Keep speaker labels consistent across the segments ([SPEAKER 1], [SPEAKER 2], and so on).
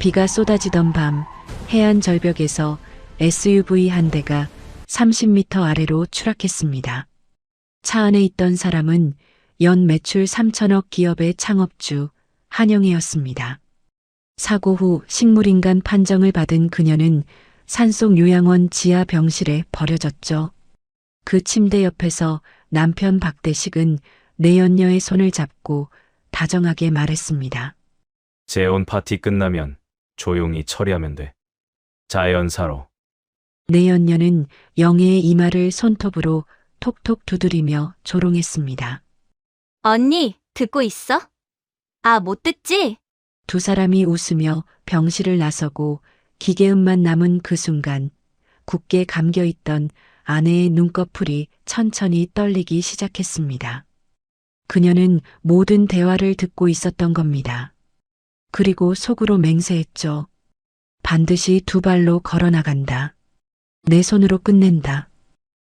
[SPEAKER 1] 비가 쏟아지던 밤 해안 절벽에서 SUV 한 대가 30m 아래로 추락했습니다. 차 안에 있던 사람은 연 매출 3천억 기업의 창업주 한영애였습니다. 사고 후 식물인간 판정을 받은 그녀는 산속 요양원 지하 병실에 버려졌죠. 그 침대 옆에서 남편 박대식은 내연녀의 손을 잡고 다정하게 말했습니다.
[SPEAKER 2] 재혼 파티 끝나면 조용히 처리하면 돼. 자연사로.
[SPEAKER 1] 내연녀는 영애의 이마를 손톱으로 톡톡 두드리며 조롱했습니다.
[SPEAKER 3] 언니, 듣고 있어? 아, 못 듣지?
[SPEAKER 1] 두 사람이 웃으며 병실을 나서고 기계음만 남은 그 순간 굳게 감겨있던 아내의 눈꺼풀이 천천히 떨리기 시작했습니다. 그녀는 모든 대화를 듣고 있었던 겁니다. 그리고 속으로 맹세했죠. 반드시 두 발로 걸어 나간다. 내 손으로 끝낸다.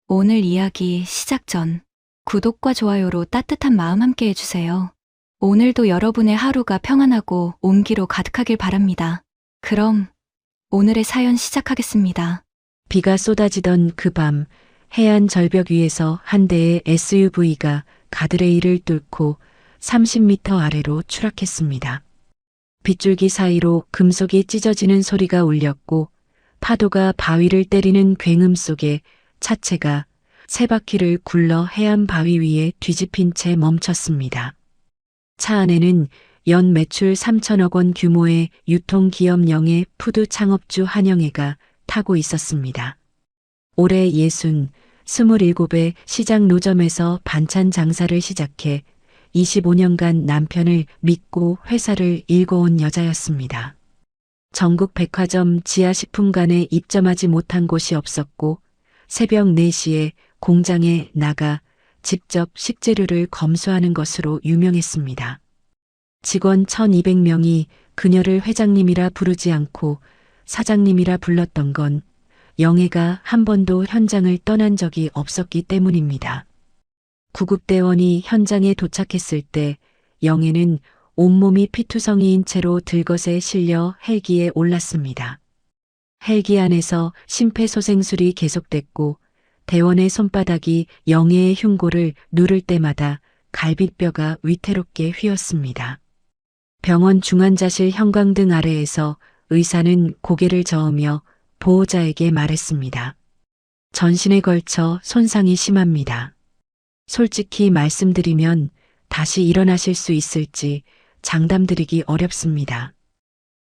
[SPEAKER 3] 오늘 이야기 시작 전 구독과 좋아요로 따뜻한 마음 함께 해주세요. 오늘도 여러분의 하루가 평안하고 온기로 가득하길 바랍니다. 그럼 오늘의 사연 시작하겠습니다.
[SPEAKER 1] 비가 쏟아지던 그 밤 해안 절벽 위에서 한 대의 SUV가 가드레일을 뚫고 30m 아래로 추락했습니다. 빗줄기 사이로 금속이 찢어지는 소리가 울렸고 파도가 바위를 때리는 굉음 속에 차체가 세 바퀴를 굴러 해안 바위 위에 뒤집힌 채 멈췄습니다. 차 안에는 연 매출 3천억 원 규모의 유통기업 영애 푸드 창업주 한영애가 타고 있었습니다. 올해 27의 시장 노점에서 반찬 장사를 시작해 25년간 남편을 믿고 회사를 일궈온 여자였습니다. 전국 백화점 지하식품관에 입점하지 못한 곳이 없었고 새벽 4시에 공장에 나가 직접 식재료를 검수하는 것으로 유명했습니다. 직원 1200명이 그녀를 회장님이라 부르지 않고 사장님이라 불렀던 건 영애가 한 번도 현장을 떠난 적이 없었기 때문입니다. 구급대원이 현장에 도착했을 때 영애는 온몸이 피투성이인 채로 들것에 실려 헬기에 올랐습니다. 헬기 안에서 심폐소생술이 계속됐고 대원의 손바닥이 영애의 흉골을 누를 때마다 갈비뼈가 위태롭게 휘었습니다. 병원 중환자실 형광등 아래에서 의사는 고개를 저으며 보호자에게 말했습니다. 전신에 걸쳐 손상이 심합니다. 솔직히 말씀드리면 다시 일어나실 수 있을지 장담드리기 어렵습니다.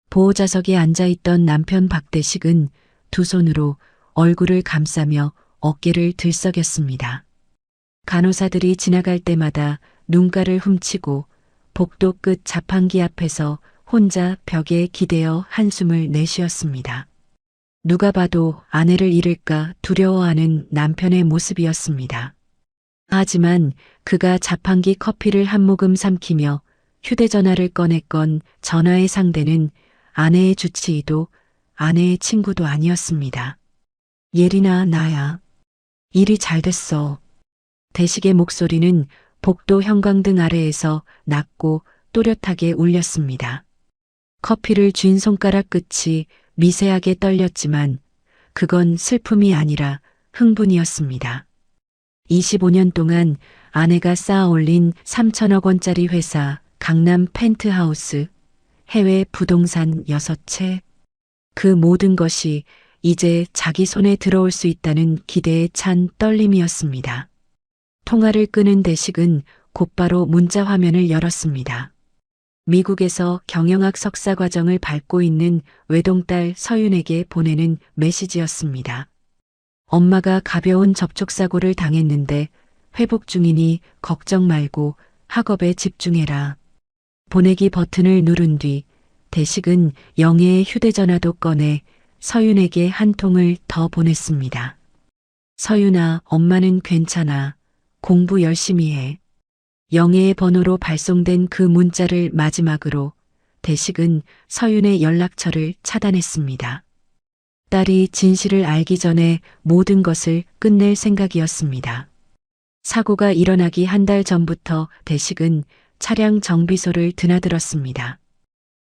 [SPEAKER 1] 보호자석에 앉아있던 남편 박대식은 두 손으로 얼굴을 감싸며 어깨를 들썩였습니다. 간호사들이 지나갈 때마다 눈가를 훔치고 복도 끝 자판기 앞에서 혼자 벽에 기대어 한숨을 내쉬었습니다. 누가 봐도 아내를 잃을까 두려워하는 남편의 모습이었습니다. 하지만 그가 자판기 커피를 한 모금 삼키며 휴대전화를 꺼냈건 전화의 상대는 아내의 주치의도 아내의 친구도 아니었습니다. 예린아, 나야. 일이 잘 됐어. 대식의 목소리는 복도 형광등 아래에서 낮고 또렷하게 울렸습니다. 커피를 쥔 손가락 끝이 미세하게 떨렸지만 그건 슬픔이 아니라 흥분이었습니다. 25년 동안 아내가 쌓아 올린 3천억 원짜리 회사, 강남 펜트하우스, 해외 부동산 6채. 그 모든 것이 이제 자기 손에 들어올 수 있다는 기대에 찬 떨림이었습니다. 통화를 끄는 대식은 곧바로 문자 화면을 열었습니다. 미국에서 경영학 석사 과정을 밟고 있는 외동딸 서윤에게 보내는 메시지였습니다. 엄마가 가벼운 접촉사고를 당했는데 회복 중이니 걱정 말고 학업에 집중해라. 보내기 버튼을 누른 뒤 대식은 영애의 휴대전화도 꺼내 서윤에게 한 통을 더 보냈습니다. 서윤아, 엄마는 괜찮아. 공부 열심히 해. 영애의 번호로 발송된 그 문자를 마지막으로 대식은 서윤의 연락처를 차단했습니다. 딸이 진실을 알기 전에 모든 것을 끝낼 생각이었습니다. 사고가 일어나기 한 달 전부터 대식은 차량 정비소를 드나들었습니다.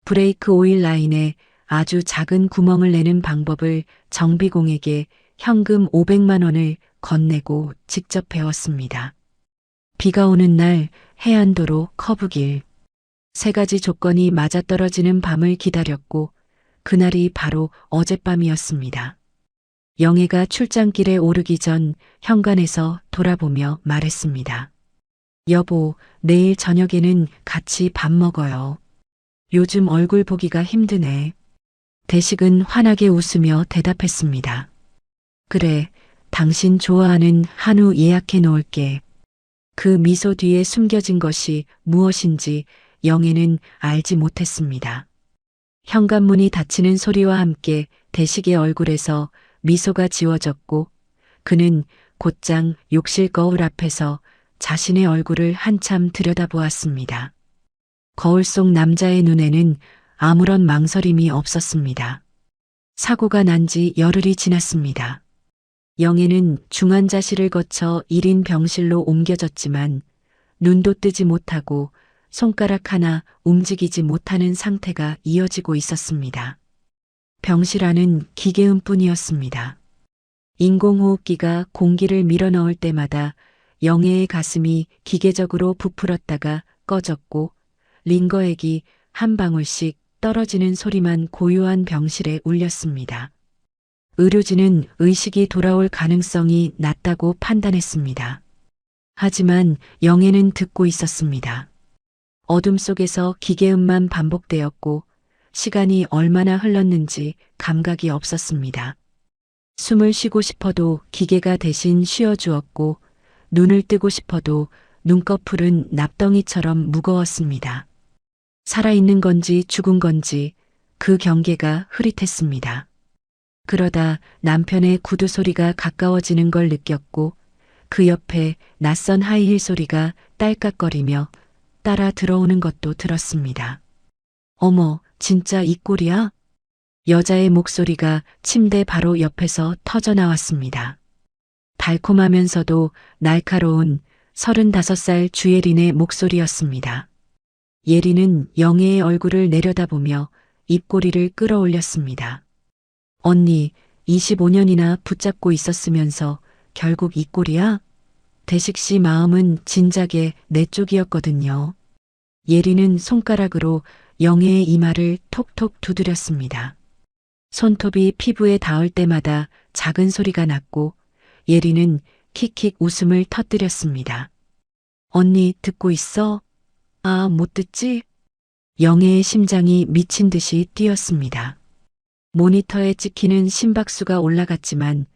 [SPEAKER 1] 브레이크 오일 라인에 아주 작은 구멍을 내는 방법을 정비공에게 현금 500만 원을 건네고 직접 배웠습니다. 비가 오는 날 해안도로 커브길. 3가지 조건이 맞아떨어지는 밤을 기다렸고 그날이 바로 어젯밤이었습니다. 영애가 출장길에 오르기 전 현관에서 돌아보며 말했습니다. 여보, 내일 저녁에는 같이 밥 먹어요. 요즘 얼굴 보기가 힘드네. 대식은 환하게 웃으며 대답했습니다. 그래, 당신 좋아하는 한우 예약해 놓을게. 그 미소 뒤에 숨겨진 것이 무엇인지 영애는 알지 못했습니다. 현관문이 닫히는 소리와 함께 대식의 얼굴에서 미소가 지워졌고 그는 곧장 욕실 거울 앞에서 자신의 얼굴을 한참 들여다보았습니다. 거울 속 남자의 눈에는 아무런 망설임이 없었습니다. 사고가 난 지 열흘이 지났습니다. 영애는 중환자실을 거쳐 1인 병실로 옮겨졌지만 눈도 뜨지 못하고 손가락 하나 움직이지 못하는 상태가 이어지고 있었습니다. 병실 안은 기계음뿐이었습니다. 인공호흡기가 공기를 밀어넣을 때마다 영애의 가슴이 기계적으로 부풀었다가 꺼졌고 링거액이 한 방울씩 떨어지는 소리만 고요한 병실에 울렸습니다. 의료진은 의식이 돌아올 가능성이 낮다고 판단했습니다. 하지만 영애는 듣고 있었습니다. 어둠 속에서 기계음만 반복되었고 시간이 얼마나 흘렀는지 감각이 없었습니다. 숨을 쉬고 싶어도 기계가 대신 쉬어주었고 눈을 뜨고 싶어도 눈꺼풀은 납덩이처럼 무거웠습니다. 살아있는 건지 죽은 건지 그 경계가 흐릿했습니다. 그러다 남편의 구두 소리가 가까워지는 걸 느꼈고 그 옆에 낯선 하이힐 소리가 딸깍거리며 따라 들어오는 것도 들었습니다. 어머, 진짜 이 꼴이야? 여자의 목소리가 침대 바로 옆에서 터져 나왔습니다. 달콤하면서도 날카로운 35살 주예린의 목소리였습니다. 예린은 영애의 얼굴을 내려다보며 입꼬리를 끌어올렸습니다. 언니, 25년이나 붙잡고 있었으면서 결국 이 꼴이야? 대식 씨 마음은 진작에 내 쪽이었거든요. 예린은 손가락으로 영애의 이마를 톡톡 두드렸습니다. 손톱이 피부에 닿을 때마다 작은 소리가 났고 예린은 킥킥 웃음을 터뜨렸습니다. 언니 듣고 있어? 아, 못 듣지? 영애의 심장이 미친 듯이 뛰었습니다. 모니터에 찍히는 심박수가 올라갔지만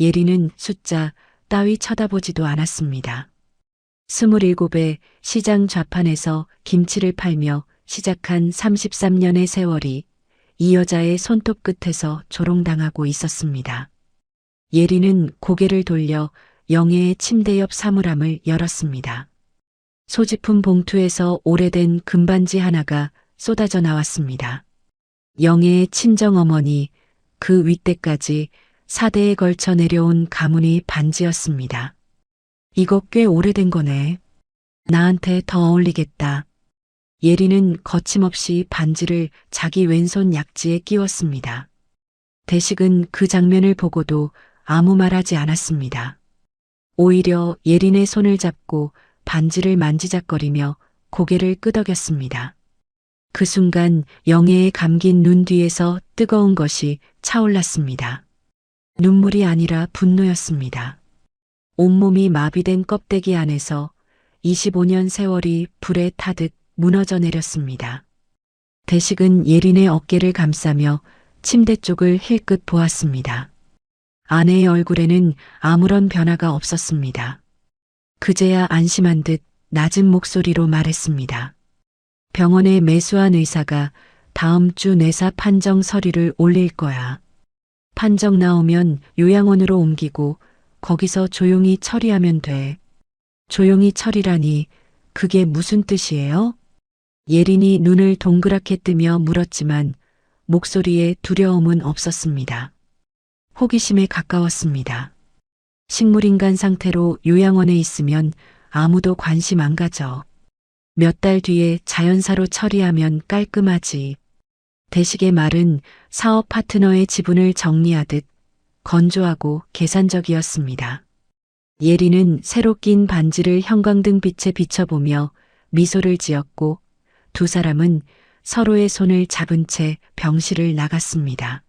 [SPEAKER 1] 예린은 숫자 따위 쳐다보지도 않았습니다. 27의 시장 좌판에서 김치를 팔며 시작한 33년의 세월이 이 여자의 손톱 끝에서 조롱당하고 있었습니다. 예린은 고개를 돌려 영애의 침대 옆 사물함을 열었습니다. 소지품 봉투에서 오래된 금반지 하나가 쏟아져 나왔습니다. 영애의 친정어머니 그 윗대까지 4대에 걸쳐 내려온 가문이 반지였습니다. 이거 꽤 오래된 거네. 나한테 더 어울리겠다. 예린은 거침없이 반지를 자기 왼손 약지에 끼웠습니다. 대식은 그 장면을 보고도 아무 말하지 않았습니다. 오히려 예린의 손을 잡고 반지를 만지작거리며 고개를 끄덕였습니다. 그 순간 영애의 감긴 눈 뒤에서 뜨거운 것이 차올랐습니다. 눈물이 아니라 분노였습니다. 온몸이 마비된 껍데기 안에서 25년 세월이 불에 타듯 무너져 내렸습니다. 대식은 예린의 어깨를 감싸며 침대 쪽을 힐끗 보았습니다. 아내의 얼굴에는 아무런 변화가 없었습니다. 그제야 안심한 듯 낮은 목소리로 말했습니다. 병원에 매수한 의사가 다음 주 내사 판정 서류를 올릴 거야. 판정 나오면 요양원으로 옮기고 거기서 조용히 처리하면 돼. 조용히 처리라니 그게 무슨 뜻이에요? 예린이 눈을 동그랗게 뜨며 물었지만 목소리에 두려움은 없었습니다. 호기심에 가까웠습니다. 식물인간 상태로 요양원에 있으면 아무도 관심 안 가져. 몇 달 뒤에 자연사로 처리하면 깔끔하지. 대식의 말은 사업 파트너의 지분을 정리하듯 건조하고 계산적이었습니다. 예리는 새로 낀 반지를 형광등 빛에 비춰보며 미소를 지었고 두 사람은 서로의 손을 잡은 채 병실을 나갔습니다.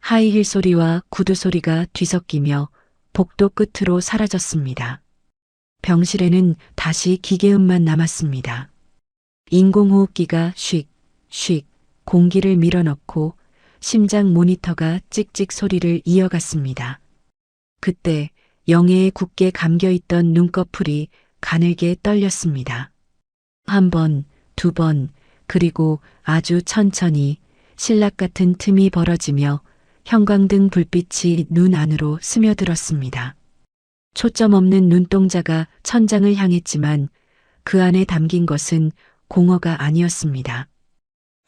[SPEAKER 1] 하이힐 소리와 구두 소리가 뒤섞이며 복도 끝으로 사라졌습니다. 병실에는 다시 기계음만 남았습니다. 인공호흡기가 쉭 공기를 밀어넣고 심장 모니터가 찍찍 소리를 이어갔습니다. 그때 영애의 굳게 감겨있던 눈꺼풀이 가늘게 떨렸습니다. 한 번, 두 번, 그리고 아주 천천히 신락 같은 틈이 벌어지며 형광등 불빛이 눈 안으로 스며들었습니다. 초점 없는 눈동자가 천장을 향했지만 그 안에 담긴 것은 공허가 아니었습니다.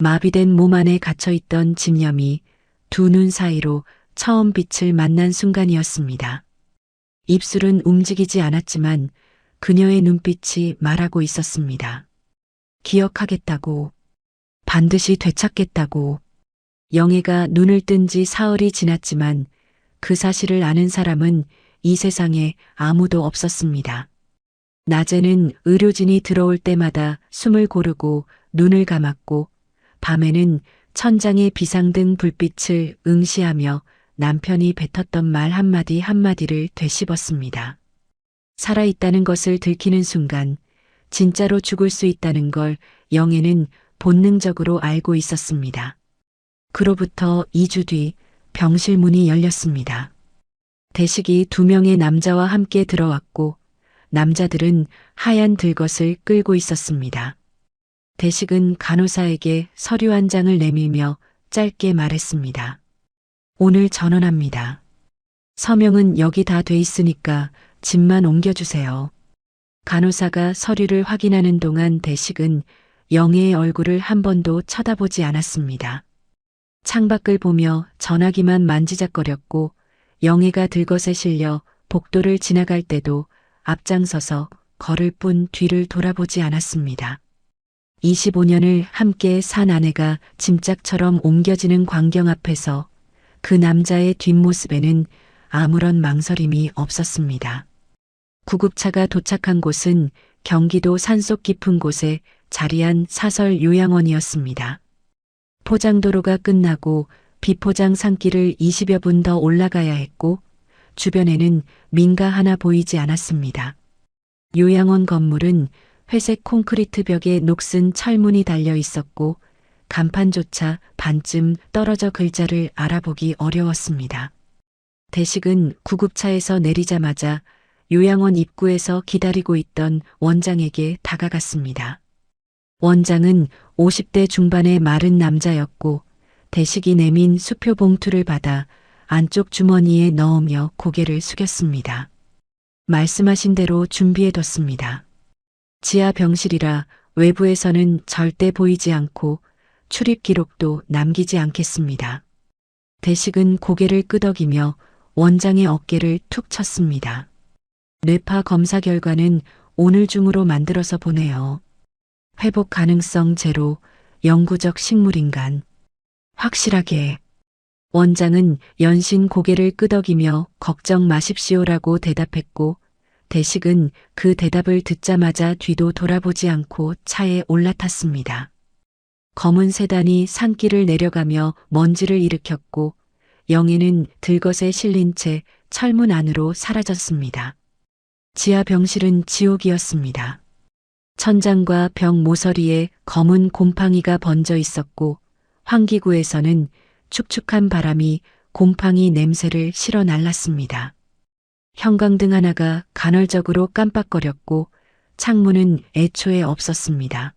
[SPEAKER 1] 마비된 몸 안에 갇혀있던 집념이 두 눈 사이로 처음 빛을 만난 순간이었습니다. 입술은 움직이지 않았지만 그녀의 눈빛이 말하고 있었습니다. 기억하겠다고, 반드시 되찾겠다고. 영애가 눈을 뜬 지 사흘이 지났지만 그 사실을 아는 사람은 이 세상에 아무도 없었습니다. 낮에는 의료진이 들어올 때마다 숨을 고르고 눈을 감았고 밤에는 천장의 비상등 불빛을 응시하며 남편이 뱉었던 말 한마디 한마디를 되씹었습니다. 살아있다는 것을 들키는 순간 진짜로 죽을 수 있다는 걸 영애는 본능적으로 알고 있었습니다. 그로부터 2주 뒤 병실 문이 열렸습니다. 대식이 2명의 남자와 함께 들어왔고 남자들은 하얀 들것을 끌고 있었습니다. 대식은 간호사에게 서류 한 장을 내밀며 짧게 말했습니다. 오늘 전원합니다. 서명은 여기 다 돼 있으니까 집만 옮겨주세요. 간호사가 서류를 확인하는 동안 대식은 영애의 얼굴을 한 번도 쳐다보지 않았습니다. 창밖을 보며 전화기만 만지작거렸고 영애가 들것에 실려 복도를 지나갈 때도 앞장서서 걸을 뿐 뒤를 돌아보지 않았습니다. 25년을 함께 산 아내가 짐짝처럼 옮겨지는 광경 앞에서 그 남자의 뒷모습에는 아무런 망설임이 없었습니다. 구급차가 도착한 곳은 경기도 산속 깊은 곳에 자리한 사설 요양원이었습니다. 포장도로가 끝나고 비포장 산길을 20여 분 더 올라가야 했고 주변에는 민가 하나 보이지 않았습니다. 요양원 건물은 회색 콘크리트 벽에 녹슨 철문이 달려 있었고 간판조차 반쯤 떨어져 글자를 알아보기 어려웠습니다. 대식은 구급차에서 내리자마자 요양원 입구에서 기다리고 있던 원장에게 다가갔습니다. 원장은 50대 중반의 마른 남자였고 대식이 내민 수표 봉투를 받아 안쪽 주머니에 넣으며 고개를 숙였습니다. 말씀하신 대로 준비해뒀습니다. 지하 병실이라 외부에서는 절대 보이지 않고 출입 기록도 남기지 않겠습니다. 대식은 고개를 끄덕이며 원장의 어깨를 툭 쳤습니다. 뇌파 검사 결과는 오늘 중으로 만들어서 보내요. 회복 가능성 제로, 영구적 식물인간. 확실하게. 원장은 연신 고개를 끄덕이며 걱정 마십시오라고 대답했고 대식은 그 대답을 듣자마자 뒤도 돌아보지 않고 차에 올라탔습니다. 검은 세단이 산길을 내려가며 먼지를 일으켰고 영애는 들것에 실린 채 철문 안으로 사라졌습니다. 지하 병실은 지옥이었습니다. 천장과 벽 모서리에 검은 곰팡이가 번져 있었고 환기구에서는 축축한 바람이 곰팡이 냄새를 실어 날랐습니다. 형광등 하나가 간헐적으로 깜빡거렸고 창문은 애초에 없었습니다.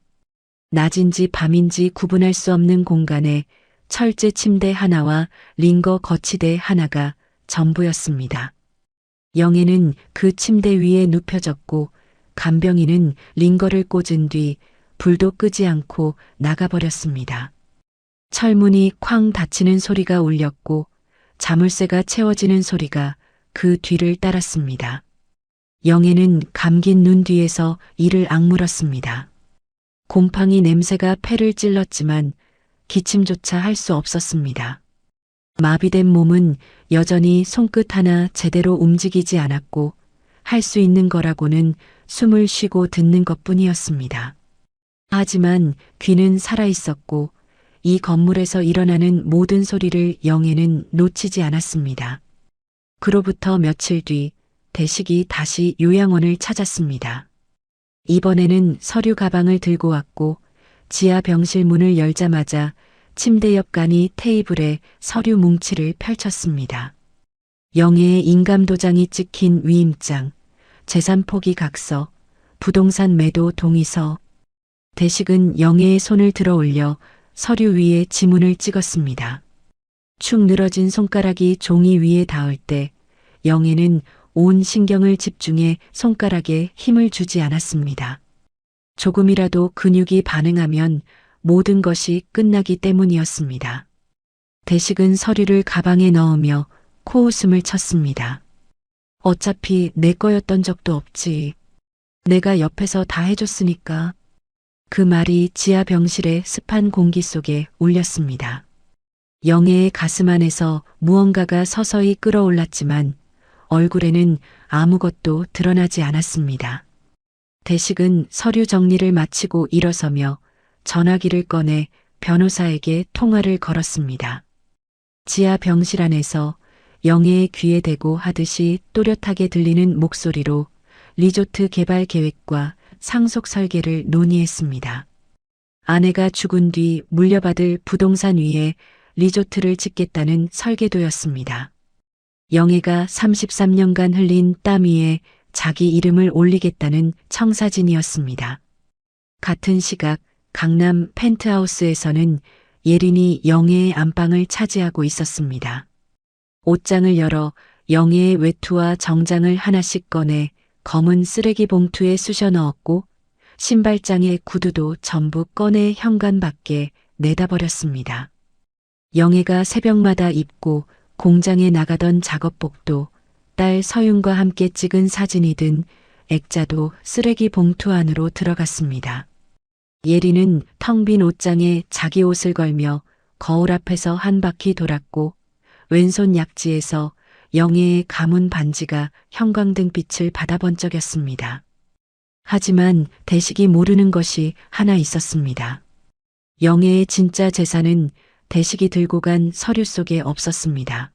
[SPEAKER 1] 낮인지 밤인지 구분할 수 없는 공간에 철제 침대 하나와 링거 거치대 하나가 전부였습니다. 영애는 그 침대 위에 눕혀졌고 간병인은 링거를 꽂은 뒤 불도 끄지 않고 나가버렸습니다. 철문이 쾅 닫히는 소리가 울렸고 자물쇠가 채워지는 소리가 그 뒤를 따랐습니다. 영애는 감긴 눈 뒤에서 이를 악물었습니다. 곰팡이 냄새가 폐를 찔렀지만 기침조차 할 수 없었습니다. 마비된 몸은 여전히 손끝 하나 제대로 움직이지 않았고 할 수 있는 거라고는 숨을 쉬고 듣는 것뿐이었습니다. 하지만 귀는 살아 있었고 이 건물에서 일어나는 모든 소리를 영애는 놓치지 않았습니다. 그로부터 며칠 뒤 대식이 다시 요양원을 찾았습니다. 이번에는 서류 가방을 들고 왔고 지하 병실 문을 열자마자 침대 옆 간이 테이블에 서류 뭉치를 펼쳤습니다. 영애의 인감도장이 찍힌 위임장, 재산 포기 각서, 부동산 매도 동의서. 대식은 영애의 손을 들어 올려 서류 위에 지문을 찍었습니다. 축 늘어진 손가락이 종이 위에 닿을 때 영애는 온 신경을 집중해 손가락에 힘을 주지 않았습니다. 조금이라도 근육이 반응하면 모든 것이 끝나기 때문이었습니다. 대식은 서류를 가방에 넣으며 코웃음을 쳤습니다. 어차피 내 거였던 적도 없지. 내가 옆에서 다 해줬으니까. 그 말이 지하 병실의 습한 공기 속에 울렸습니다. 영애의 가슴 안에서 무언가가 서서히 끓어올랐지만 얼굴에는 아무것도 드러나지 않았습니다. 대식은 서류 정리를 마치고 일어서며 전화기를 꺼내 변호사에게 통화를 걸었습니다. 지하 병실 안에서 영애의 귀에 대고 하듯이 또렷하게 들리는 목소리로 리조트 개발 계획과 상속 설계를 논의했습니다. 아내가 죽은 뒤 물려받을 부동산 위에 리조트를 짓겠다는 설계도였습니다. 영애가 33년간 흘린 땀 위에 자기 이름을 올리겠다는 청사진이었습니다. 같은 시각 강남 펜트하우스에서는 예린이 영애의 안방을 차지하고 있었습니다. 옷장을 열어 영애의 외투와 정장을 하나씩 꺼내 검은 쓰레기 봉투에 쑤셔 넣었고 신발장의 구두도 전부 꺼내 현관 밖에 내다버렸습니다. 영애가 새벽마다 입고 공장에 나가던 작업복도 딸 서윤과 함께 찍은 사진이 든 액자도 쓰레기 봉투 안으로 들어갔습니다. 예리는 텅 빈 옷장에 자기 옷을 걸며 거울 앞에서 한 바퀴 돌았고 왼손 약지에서 영애의 가문 반지가 형광등빛을 받아 번쩍였습니다. 하지만 대식이 모르는 것이 하나 있었습니다. 영애의 진짜 재산은 대식이 들고 간 서류 속에 없었습니다.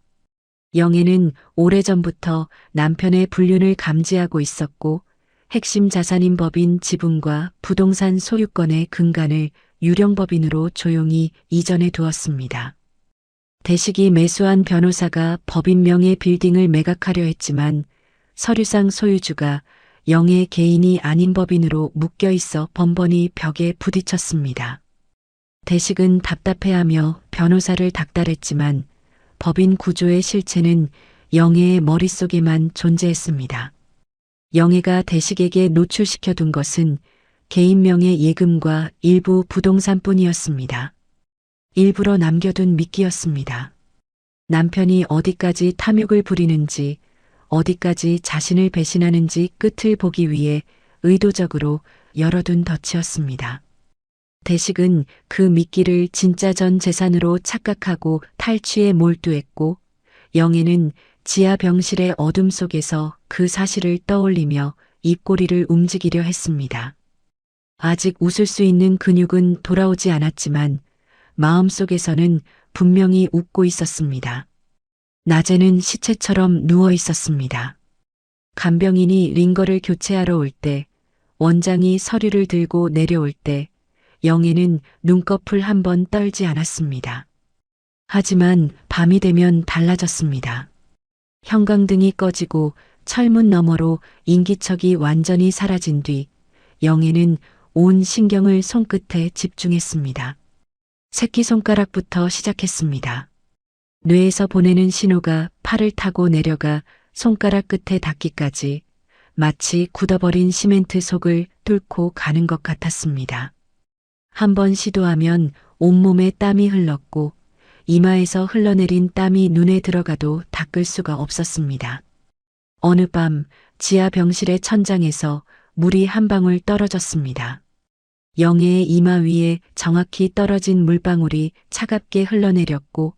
[SPEAKER 1] 영애는 오래전부터 남편의 불륜을 감지하고 있었고 핵심 자산인 법인 지분과 부동산 소유권의 근간을 유령법인으로 조용히 이전해 두었습니다. 대식이 매수한 변호사가 법인명의 빌딩을 매각하려 했지만 서류상 소유주가 영애 개인이 아닌 법인으로 묶여 있어 번번이 벽에 부딪혔습니다. 대식은 답답해하며 변호사를 닥달했지만 법인 구조의 실체는 영애의 머릿속에만 존재했습니다. 영애가 대식에게 노출시켜 둔 것은 개인명의 예금과 일부 부동산뿐이었습니다. 일부러 남겨둔 미끼였습니다. 남편이 어디까지 탐욕을 부리는지, 어디까지 자신을 배신하는지 끝을 보기 위해 의도적으로 열어둔 덫이었습니다. 대식은 그 미끼를 진짜 전 재산으로 착각하고 탈취에 몰두했고 영애는 지하 병실의 어둠 속에서 그 사실을 떠올리며 입꼬리를 움직이려 했습니다. 아직 웃을 수 있는 근육은 돌아오지 않았지만 마음속에서는 분명히 웃고 있었습니다. 낮에는 시체처럼 누워 있었습니다. 간병인이 링거를 교체하러 올 때, 원장이 서류를 들고 내려올 때 영애는 눈꺼풀 한 번 떨지 않았습니다. 하지만 밤이 되면 달라졌습니다. 형광등이 꺼지고 철문 너머로 인기척이 완전히 사라진 뒤 영애는 온 신경을 손끝에 집중했습니다. 새끼손가락부터 시작했습니다. 뇌에서 보내는 신호가 팔을 타고 내려가 손가락 끝에 닿기까지 마치 굳어버린 시멘트 속을 뚫고 가는 것 같았습니다. 한 번 시도하면 온몸에 땀이 흘렀고 이마에서 흘러내린 땀이 눈에 들어가도 닦을 수가 없었습니다. 어느 밤 지하 병실의 천장에서 물이 한 방울 떨어졌습니다. 영애의 이마 위에 정확히 떨어진 물방울이 차갑게 흘러내렸고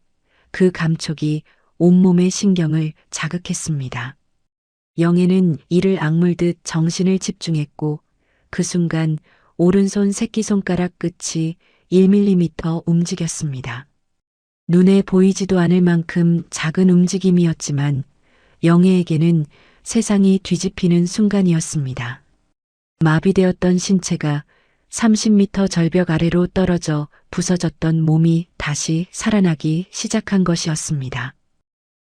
[SPEAKER 1] 그 감촉이 온몸의 신경을 자극했습니다. 영애는 이를 악물듯 정신을 집중했고 그 순간 오른손 새끼손가락 끝이 1mm 움직였습니다. 눈에 보이지도 않을 만큼 작은 움직임이었지만 영애에게는 세상이 뒤집히는 순간이었습니다. 마비되었던 신체가 30m 절벽 아래로 떨어져 부서졌던 몸이 다시 살아나기 시작한 것이었습니다.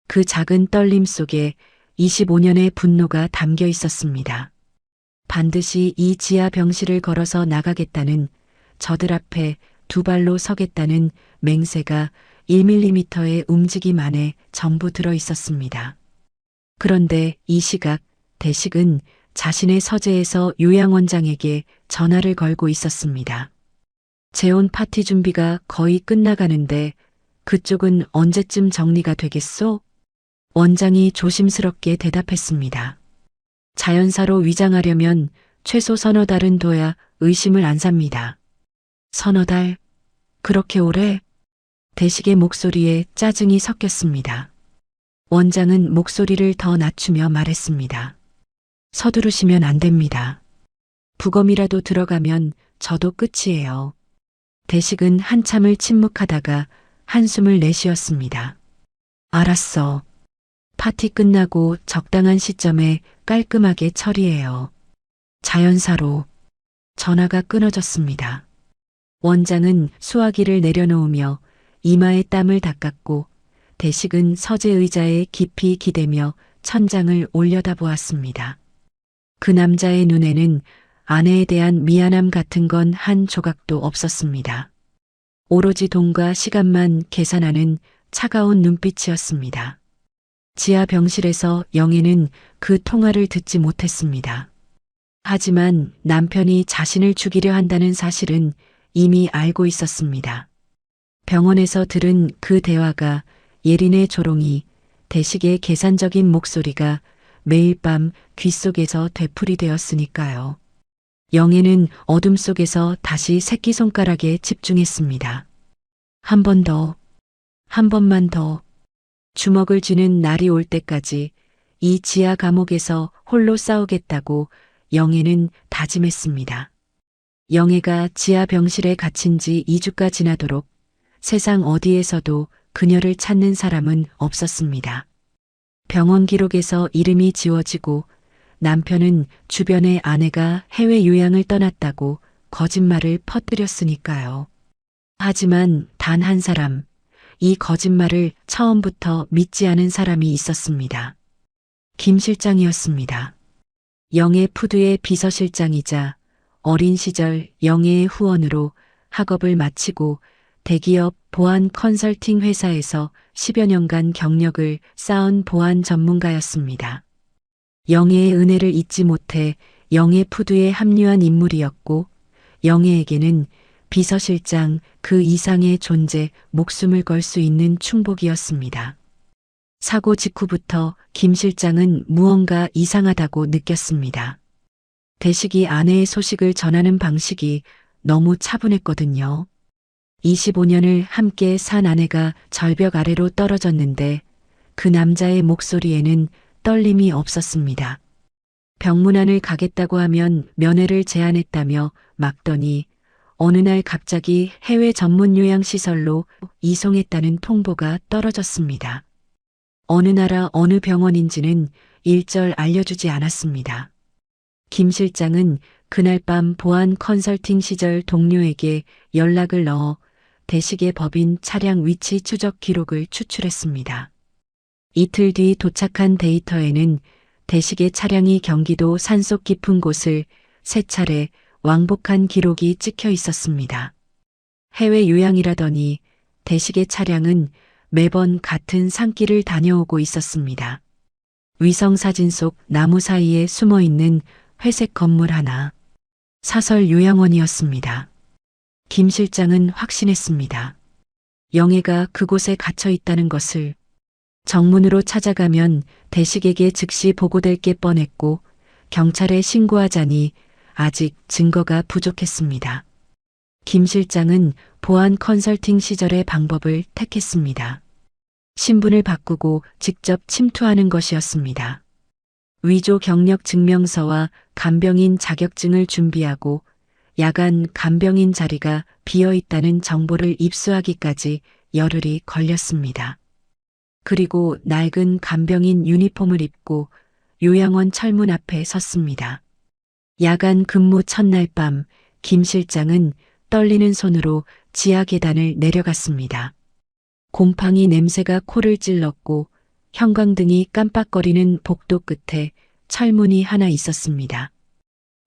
[SPEAKER 1] 그 작은 떨림 속에 25년의 분노가 담겨 있었습니다. 반드시 이 지하 병실을 걸어서 나가겠다는, 저들 앞에 두 발로 서겠다는 맹세가 1mm의 움직임 안에 전부 들어 있었습니다. 그런데 이 시각 대식은 자신의 서재에서 요양원장에게 전화를 걸고 있었습니다. 재혼 파티 준비가 거의 끝나가는데 그쪽은 언제쯤 정리가 되겠소? 원장이 조심스럽게 대답했습니다. 자연사로 위장하려면 최소 서너 달은 둬야 의심을 안 삽니다. 서너 달? 그렇게 오래? 대식의 목소리에 짜증이 섞였습니다. 원장은 목소리를 더 낮추며 말했습니다. 서두르시면 안 됩니다. 부검이라도 들어가면 저도 끝이에요. 대식은 한참을 침묵하다가 한숨을 내쉬었습니다. 알았어. 파티 끝나고 적당한 시점에 깔끔하게 처리해요. 자연사로. 전화가 끊어졌습니다. 원장은 수화기를 내려놓으며 이마에 땀을 닦았고 대식은 서재 의자에 깊이 기대며 천장을 올려다보았습니다. 그 남자의 눈에는 아내에 대한 미안함 같은 건 한 조각도 없었습니다. 오로지 돈과 시간만 계산하는 차가운 눈빛이었습니다. 지하 병실에서 영애는 그 통화를 듣지 못했습니다. 하지만 남편이 자신을 죽이려 한다는 사실은 이미 알고 있었습니다. 병원에서 들은 그 대화가, 예린의 조롱이, 대식의 계산적인 목소리가 매일 밤 귓속에서 되풀이되었으니까요. 영애는 어둠 속에서 다시 새끼손가락에 집중했습니다. 한 번 더, 한 번만 더. 주먹을 쥐는 날이 올 때까지 이 지하 감옥에서 홀로 싸우겠다고 영애는 다짐했습니다. 영애가 지하 병실에 갇힌 지 2주가 지나도록 세상 어디에서도 그녀를 찾는 사람은 없었습니다. 병원 기록에서 이름이 지워지고 남편은 주변에 아내가 해외 요양을 떠났다고 거짓말을 퍼뜨렸으니까요. 하지만 단 한 사람, 이 거짓말을 처음부터 믿지 않은 사람이 있었습니다. 김 실장이었습니다. 영애 푸드의 비서실장이자 어린 시절 영애의 후원으로 학업을 마치고 대기업 보안 컨설팅 회사에서 10여 년간 경력을 쌓은 보안 전문가였습니다. 영애의 은혜를 잊지 못해 영애 푸드에 합류한 인물이었고 영애에게는 비서실장 그 이상의 존재, 목숨을 걸 수 있는 충복이었습니다. 사고 직후부터 김 실장은 무언가 이상하다고 느꼈습니다. 대식이 아내의 소식을 전하는 방식이 너무 차분했거든요. 25년을 함께 산 아내가 절벽 아래로 떨어졌는데 그 남자의 목소리에는 떨림이 없었습니다. 병문안을 가겠다고 하면 면회를 제안했다며 막더니 어느 날 갑자기 해외 전문 요양시설로 이송했다는 통보가 떨어졌습니다. 어느 나라 어느 병원인지는 일절 알려주지 않았습니다. 김 실장은 그날 밤 보안 컨설팅 시절 동료에게 연락을 넣어 대식의 법인 차량 위치 추적 기록을 추출했습니다. 이틀 뒤 도착한 데이터에는 대식의 차량이 경기도 산속 깊은 곳을 3차례 왕복한 기록이 찍혀 있었습니다. 해외 요양이라더니 대식의 차량은 매번 같은 산길을 다녀오고 있었습니다. 위성사진 속 나무 사이에 숨어 있는 회색 건물 하나. 사설 요양원이었습니다. 김 실장은 확신했습니다. 영애가 그곳에 갇혀 있다는 것을. 정문으로 찾아가면 대식에게 즉시 보고될 게 뻔했고 경찰에 신고하자니 아직 증거가 부족했습니다. 김 실장은 보안 컨설팅 시절의 방법을 택했습니다. 신분을 바꾸고 직접 침투하는 것이었습니다. 위조 경력 증명서와 간병인 자격증을 준비하고 야간 간병인 자리가 비어 있다는 정보를 입수하기까지 열흘이 걸렸습니다. 그리고 낡은 간병인 유니폼을 입고 요양원 철문 앞에 섰습니다. 야간 근무 첫날 밤 김 실장은 떨리는 손으로 지하 계단을 내려갔습니다. 곰팡이 냄새가 코를 찔렀고 형광등이 깜빡거리는 복도 끝에 철문이 하나 있었습니다.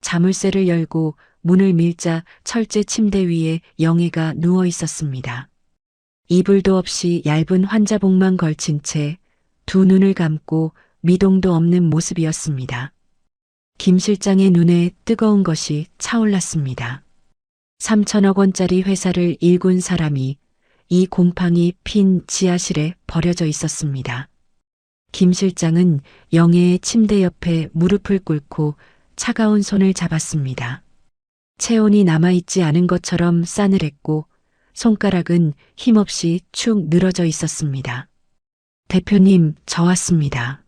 [SPEAKER 1] 자물쇠를 열고 문을 밀자 철제 침대 위에 영애가 누워 있었습니다. 이불도 없이 얇은 환자복만 걸친 채 두 눈을 감고 미동도 없는 모습이었습니다. 김 실장의 눈에 뜨거운 것이 차올랐습니다. 3천억 원짜리 회사를 일군 사람이 이 곰팡이 핀 지하실에 버려져 있었습니다. 김 실장은 영애의 침대 옆에 무릎을 꿇고 차가운 손을 잡았습니다. 체온이 남아있지 않은 것처럼 싸늘했고 손가락은 힘없이 축 늘어져 있었습니다. 대표님, 저 왔습니다.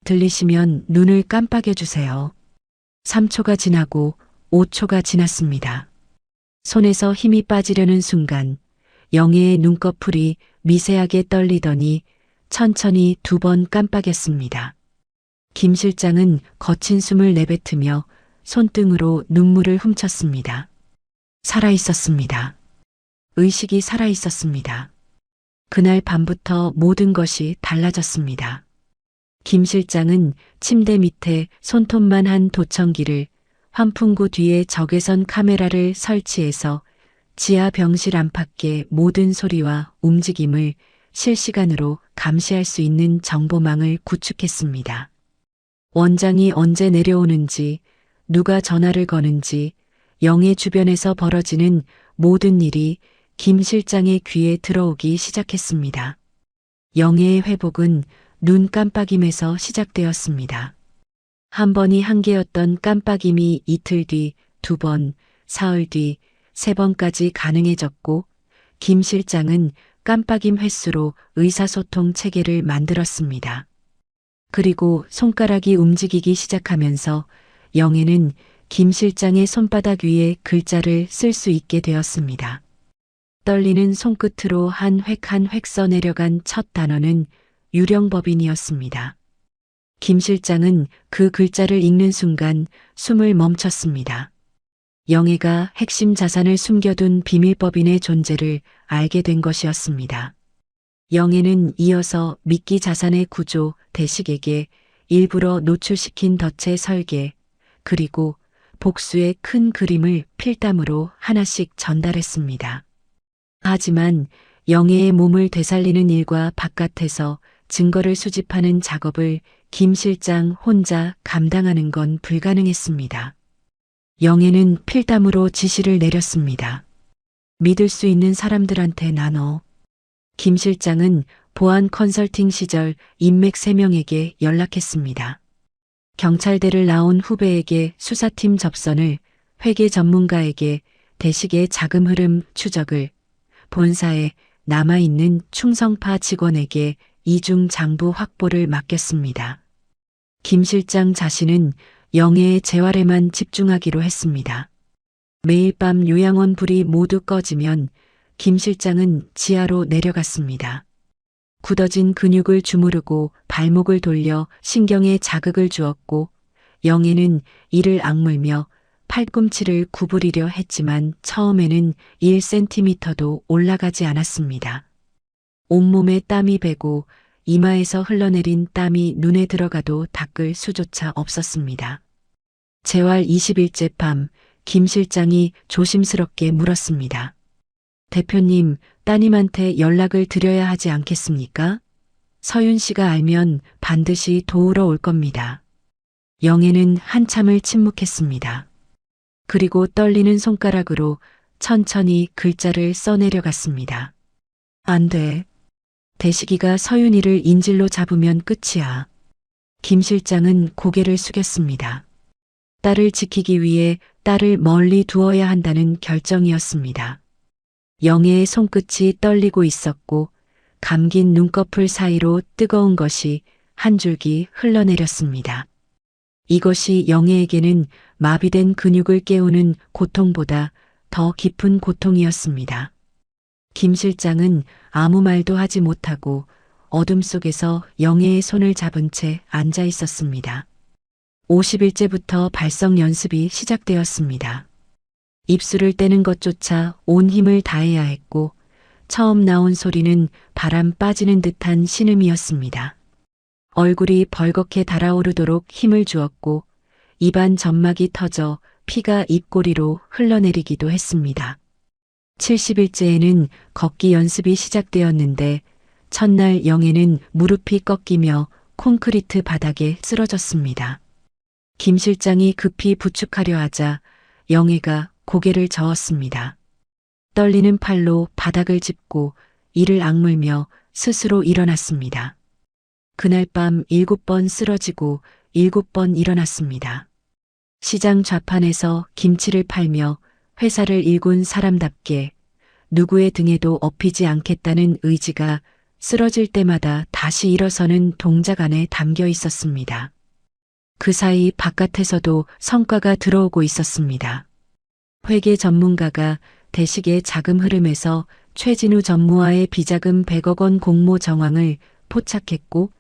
[SPEAKER 1] 들리시면 눈을 깜빡여 주세요. 3초가 지나고 5초가 지났습니다. 손에서 힘이 빠지려는 순간 영애의 눈꺼풀이 미세하게 떨리더니 천천히 2번 깜빡였습니다. 김 실장은 거친 숨을 내뱉으며 손등으로 눈물을 훔쳤습니다. 살아있었습니다. 의식이 살아있었습니다. 그날 밤부터 모든 것이 달라졌습니다. 김 실장은 침대 밑에 손톱만 한 도청기를 환풍구 뒤에 적외선 카메라를 설치해서 지하 병실 안팎의 모든 소리와 움직임을 실시간으로 감시할 수 있는 정보망을 구축했습니다. 원장이 언제 내려오는지, 누가 전화를 거는지, 영애 주변에서 벌어지는 모든 일이 김 실장의 귀에 들어오기 시작했습니다. 영애의 회복은 눈 깜빡임에서 시작되었습니다. 한 번이 한계였던 깜빡임이 이틀 뒤, 2번, 사흘 뒤, 3번까지 가능해졌고 김 실장은 깜빡임 횟수로 의사소통 체계를 만들었습니다. 그리고 손가락이 움직이기 시작하면서 영애는 김 실장의 손바닥 위에 글자를 쓸 수 있게 되었습니다. 떨리는 손끝으로 한 획 한 획 써내려간 첫 단어는 유령법인이었습니다. 김 실장은 그 글자를 읽는 순간 숨을 멈췄습니다. 영애가 핵심 자산을 숨겨둔 비밀법인의 존재를 알게 된 것이었습니다. 영애는 이어서 미끼 자산의 구조, 대식에게 일부러 노출시킨 덫의 설계, 그리고 복수의 큰 그림을 필담으로 하나씩 전달했습니다. 하지만 영애의 몸을 되살리는 일과 바깥에서 증거를 수집하는 작업을 김 실장 혼자 감당하는 건 불가능했습니다. 영애는 필담으로 지시를 내렸습니다. 믿을 수 있는 사람들한테 나눠. 김 실장은 보안 컨설팅 시절 인맥 3명에게 연락했습니다. 경찰대를 나온 후배에게 수사팀 접선을, 회계 전문가에게 대식의 자금 흐름 추적을, 본사에 남아있는 충성파 직원에게 이중 장부 확보를 맡겼습니다. 김 실장 자신은 영애의 재활에만 집중하기로 했습니다. 매일 밤 요양원 불이 모두 꺼지면 김 실장은 지하로 내려갔습니다. 굳어진 근육을 주무르고 발목을 돌려 신경에 자극을 주었고 영애는 이를 악물며 팔꿈치를 구부리려 했지만 처음에는 1cm도 올라가지 않았습니다. 온몸에 땀이 배고 이마에서 흘러내린 땀이 눈에 들어가도 닦을 수조차 없었습니다. 재활 20일째 밤 김 실장이 조심스럽게 물었습니다. 대표님, 따님한테 연락을 드려야 하지 않겠습니까? 서윤 씨가 알면 반드시 도우러 올 겁니다. 영애는 한참을 침묵했습니다. 그리고 떨리는 손가락으로 천천히 글자를 써내려갔습니다. 안 돼. 대식이가 서윤이를 인질로 잡으면 끝이야. 김 실장은 고개를 숙였습니다. 딸을 지키기 위해 딸을 멀리 두어야 한다는 결정이었습니다. 영애의 손끝이 떨리고 있었고 감긴 눈꺼풀 사이로 뜨거운 것이 한 줄기 흘러내렸습니다. 이것이 영애에게는 마비된 근육을 깨우는 고통보다 더 깊은 고통이었습니다. 김 실장은 아무 말도 하지 못하고 어둠 속에서 영애의 손을 잡은 채 앉아 있었습니다. 50일째부터 발성 연습이 시작되었습니다. 입술을 떼는 것조차 온 힘을 다해야 했고 처음 나온 소리는 바람 빠지는 듯한 신음이었습니다. 얼굴이 벌겋게 달아오르도록 힘을 주었고 입안 점막이 터져 피가 입꼬리로 흘러내리기도 했습니다. 70일째에는 걷기 연습이 시작되었는데 첫날 영애는 무릎이 꺾이며 콘크리트 바닥에 쓰러졌습니다. 김 실장이 급히 부축하려 하자 영애가 고개를 저었습니다. 떨리는 팔로 바닥을 짚고 이를 악물며 스스로 일어났습니다. 그날 밤 7번 쓰러지고 7번 일어났습니다. 시장 좌판에서 김치를 팔며 회사를 일군 사람답게 누구의 등에도 업히지 않겠다는 의지가 쓰러질 때마다 다시 일어서는 동작 안에 담겨 있었습니다. 그 사이 바깥에서도 성과가 들어오고 있었습니다. 회계 전문가가 대식의 자금 흐름에서 최진우 전무와의 비자금 100억 원 공모 정황을 포착했고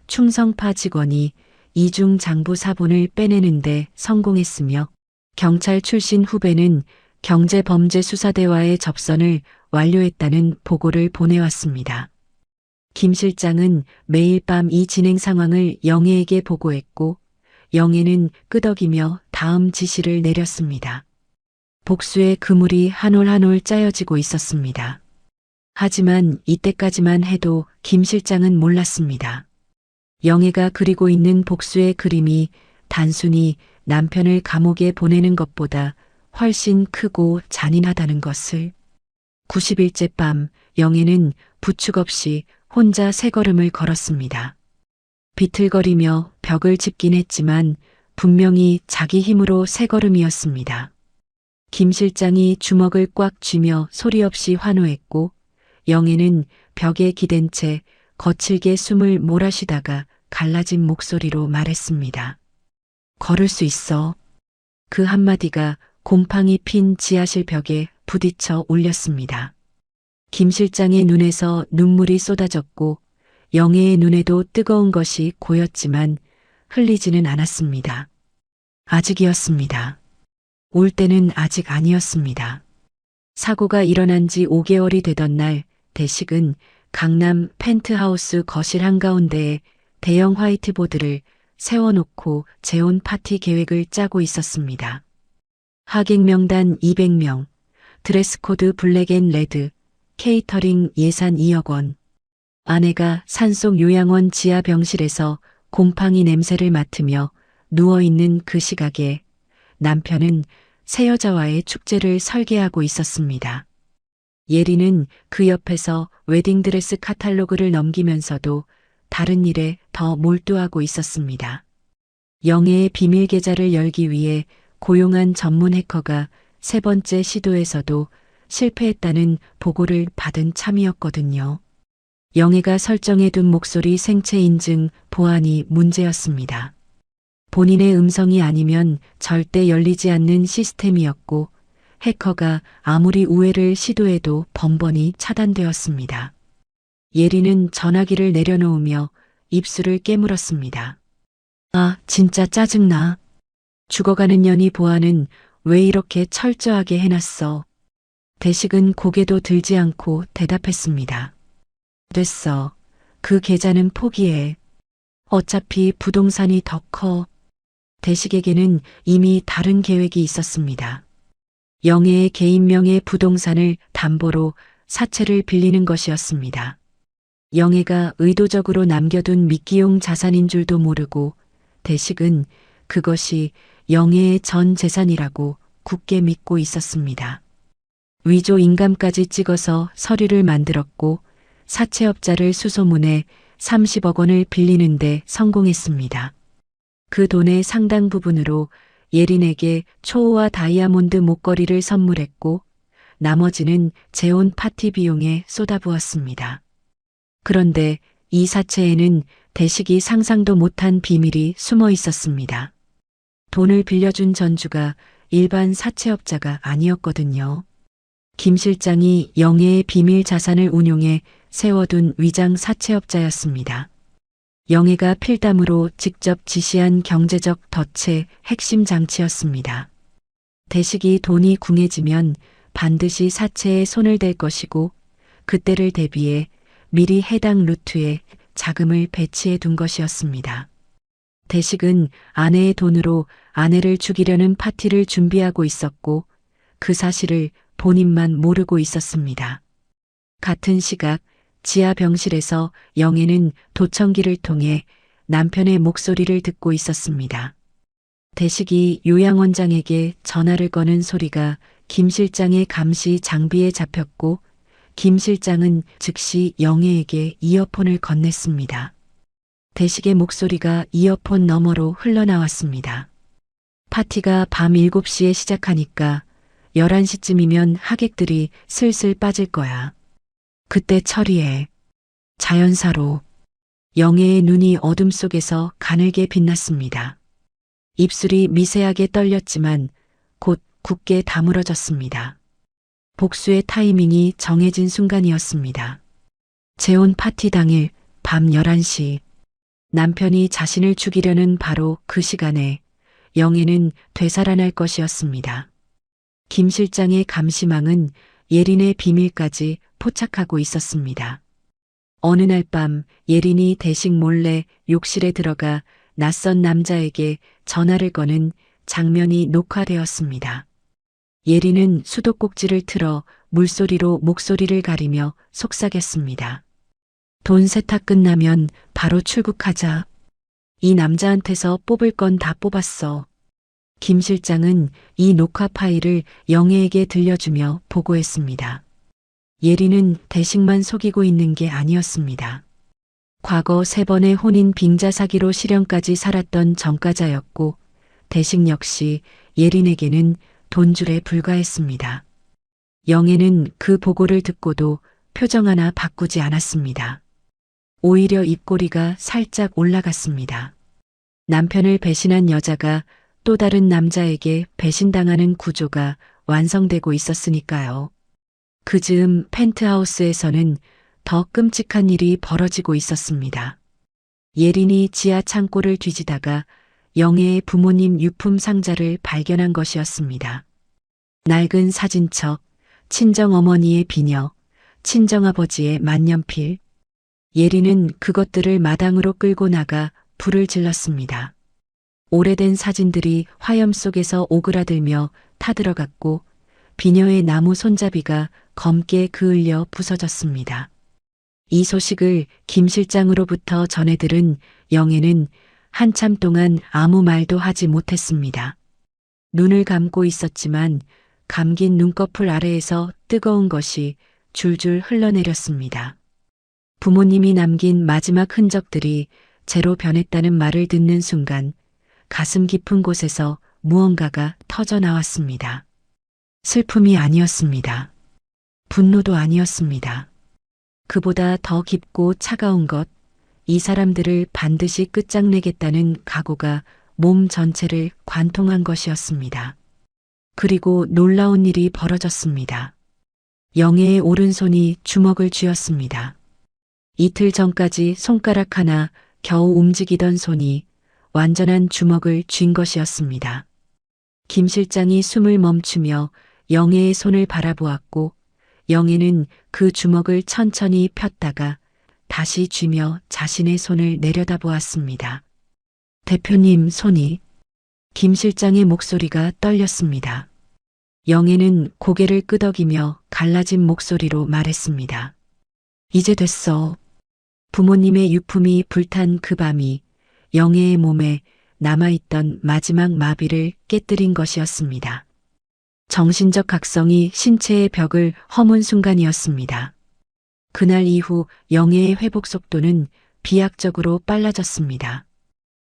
[SPEAKER 1] 충성파 직원이 이중 장부 사본을 빼내는데 성공했으며 경찰 출신 후배는 경제범죄수사대와의 접선을 완료했다는 보고를 보내왔습니다. 김 실장은 매일 밤 이 진행 상황을 영애에게 보고했고 영애는 끄덕이며 다음 지시를 내렸습니다. 복수의 그물이 한 올 한 올 짜여지고 있었습니다. 하지만 이때까지만 해도 김 실장은 몰랐습니다. 영애가 그리고 있는 복수의 그림이 단순히 남편을 감옥에 보내는 것보다 훨씬 크고 잔인하다는 것을. 90일째 밤 영애는 부축 없이 혼자 세 걸음을 걸었습니다. 비틀거리며 벽을 짚긴 했지만 분명히 자기 힘으로 세 걸음이었습니다. 김 실장이 주먹을 꽉 쥐며 소리 없이 환호했고 영애는 벽에 기댄 채 거칠게 숨을 몰아쉬다가 갈라진 목소리로 말했습니다. 걸을 수 있어. 그 한마디가 곰팡이 핀 지하실 벽에 부딪혀 울렸습니다. 김 실장의 눈에서 눈물이 쏟아졌고 영애의 눈에도 뜨거운 것이 고였지만 흘리지는 않았습니다. 아직이었습니다. 올 때는 아직 아니었습니다. 사고가 일어난 지 5개월이 되던 날 대식은 강남 펜트하우스 거실 한가운데에 대형 화이트보드를 세워놓고 재혼 파티 계획을 짜고 있었습니다. 하객 명단 200명, 드레스코드 블랙 앤 레드, 케이터링 예산 2억 원. 아내가 산속 요양원 지하 병실에서 곰팡이 냄새를 맡으며 누워있는 그 시각에 남편은 새 여자와의 축제를 설계하고 있었습니다. 예리는 그 옆에서 웨딩드레스 카탈로그를 넘기면서도 다른 일에 더 몰두하고 있었습니다. 영애의 비밀 계좌를 열기 위해 고용한 전문 해커가 세 번째 시도에서도 실패했다는 보고를 받은 참이었거든요. 영애가 설정해둔 목소리 생체 인증 보안이 문제였습니다. 본인의 음성이 아니면 절대 열리지 않는 시스템이었고 해커가 아무리 우회를 시도해도 번번이 차단되었습니다. 예리는 전화기를 내려놓으며 입술을 깨물었습니다. 아, 진짜 짜증나. 죽어가는 년이 보안은 왜 이렇게 철저하게 해놨어. 대식은 고개도 들지 않고 대답했습니다. 됐어. 그 계좌는 포기해. 어차피 부동산이 더 커. 대식에게는 이미 다른 계획이 있었습니다. 영애의 개인명의 부동산을 담보로 사채를 빌리는 것이었습니다. 영애가 의도적으로 남겨둔 미끼용 자산인 줄도 모르고 대식은 그것이 영애의 전 재산이라고 굳게 믿고 있었습니다. 위조 인감까지 찍어서 서류를 만들었고 사채업자를 수소문해 30억 원을 빌리는데 성공했습니다. 그 돈의 상당 부분으로 예린에게 초호화 다이아몬드 목걸이를 선물했고 나머지는 재혼 파티 비용에 쏟아부었습니다. 그런데 이 사채에는 대식이 상상도 못한 비밀이 숨어 있었습니다. 돈을 빌려준 전주가 일반 사채업자가 아니었거든요. 김 실장이 영애의 비밀 자산을 운용해 세워둔 위장 사채업자였습니다. 영애가 필담으로 직접 지시한 경제적 덫의 핵심 장치였습니다. 대식이 돈이 궁해지면 반드시 사채에 손을 댈 것이고 그때를 대비해 미리 해당 루트에 자금을 배치해 둔 것이었습니다. 대식은 아내의 돈으로 아내를 죽이려는 파티를 준비하고 있었고 그 사실을 본인만 모르고 있었습니다. 같은 시각 지하 병실에서 영애는 도청기를 통해 남편의 목소리를 듣고 있었습니다. 대식이 요양원장에게 전화를 거는 소리가 김 실장의 감시 장비에 잡혔고 김 실장은 즉시 영애에게 이어폰을 건넸습니다. 대식의 목소리가 이어폰 너머로 흘러나왔습니다. 파티가 밤 7시에 시작하니까 11시쯤이면 하객들이 슬슬 빠질 거야. 그때 처리해. 자연사로. 영애의 눈이 어둠 속에서 가늘게 빛났습니다. 입술이 미세하게 떨렸지만 곧 굳게 다물어졌습니다. 복수의 타이밍이 정해진 순간이었습니다. 재혼 파티 당일 밤 11시 남편이 자신을 죽이려는 바로 그 시간에 영애는 되살아날 것이었습니다. 김 실장의 감시망은 예린의 비밀까지 포착하고 있었습니다. 어느 날 밤 예린이 대식 몰래 욕실에 들어가 낯선 남자에게 전화를 거는 장면이 녹화되었습니다. 예린은 수도꼭지를 틀어 물소리로 목소리를 가리며 속삭였습니다. 돈 세탁 끝나면 바로 출국하자. 이 남자한테서 뽑을 건 다 뽑았어. 김 실장은 이 녹화 파일을 영애에게 들려주며 보고했습니다. 예린은 대식만 속이고 있는 게 아니었습니다. 과거 3번의 혼인 빙자 사기로 실형까지 살았던 전과자였고 대식 역시 예린에게는 돈줄에 불과했습니다. 영애는 그 보고를 듣고도 표정 하나 바꾸지 않았습니다. 오히려 입꼬리가 살짝 올라갔습니다. 남편을 배신한 여자가 또 다른 남자에게 배신당하는 구조가 완성되고 있었으니까요. 그 즈음 펜트하우스에서는 더 끔찍한 일이 벌어지고 있었습니다. 예린이 지하 창고를 뒤지다가 영애의 부모님 유품 상자를 발견한 것이었습니다. 낡은 사진첩, 친정어머니의 비녀, 친정아버지의 만년필. 예린은 그것들을 마당으로 끌고 나가 불을 질렀습니다. 오래된 사진들이 화염 속에서 오그라들며 타들어갔고 비녀의 나무 손잡이가 검게 그을려 부서졌습니다. 이 소식을 김 실장으로부터 전해 들은 영애는 한참 동안 아무 말도 하지 못했습니다. 눈을 감고 있었지만 감긴 눈꺼풀 아래에서 뜨거운 것이 줄줄 흘러내렸습니다. 부모님이 남긴 마지막 흔적들이 재로 변했다는 말을 듣는 순간 가슴 깊은 곳에서 무언가가 터져 나왔습니다. 슬픔이 아니었습니다. 분노도 아니었습니다. 그보다 더 깊고 차가운 것, 이 사람들을 반드시 끝장내겠다는 각오가 몸 전체를 관통한 것이었습니다. 그리고 놀라운 일이 벌어졌습니다. 영애의 오른손이 주먹을 쥐었습니다. 이틀 전까지 손가락 하나 겨우 움직이던 손이 완전한 주먹을 쥔 것이었습니다. 김 실장이 숨을 멈추며 영애의 손을 바라보았고 영애는 그 주먹을 천천히 폈다가 다시 쥐며 자신의 손을 내려다보았습니다. 대표님 손이. 김 실장의 목소리가 떨렸습니다. 영애는 고개를 끄덕이며 갈라진 목소리로 말했습니다. 이제 됐어. 부모님의 유품이 불탄 그 밤이 영애의 몸에 남아있던 마지막 마비를 깨뜨린 것이었습니다. 정신적 각성이 신체의 벽을 허문 순간이었습니다. 그날 이후 영애의 회복 속도는 비약적으로 빨라졌습니다.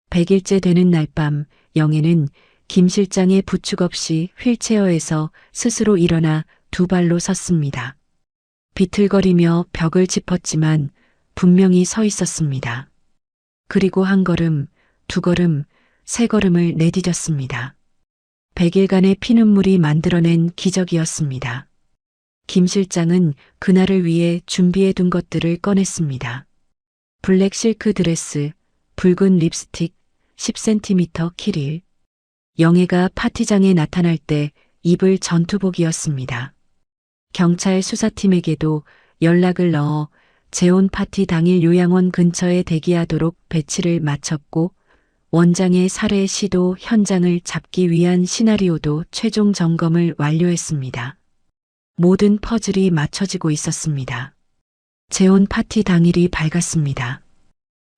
[SPEAKER 1] 100일째 되는 날 밤 영애는 김 실장의 부축 없이 휠체어에서 스스로 일어나 두 발로 섰습니다. 비틀거리며 벽을 짚었지만 분명히 서 있었습니다. 그리고 한 걸음, 두 걸음, 세 걸음을 내디뎠습니다. 100일간의 피눈물이 만들어낸 기적이었습니다. 김 실장은 그날을 위해 준비해둔 것들을 꺼냈습니다. 블랙 실크 드레스, 붉은 립스틱, 10cm 키릴. 영애가 파티장에 나타날 때 입을 전투복이었습니다. 경찰 수사팀에게도 연락을 넣어 재혼 파티 당일 요양원 근처에 대기하도록 배치를 마쳤고 원장의 살해 시도 현장을 잡기 위한 시나리오도 최종 점검을 완료했습니다. 모든 퍼즐이 맞춰지고 있었습니다. 재혼 파티 당일이 밝았습니다.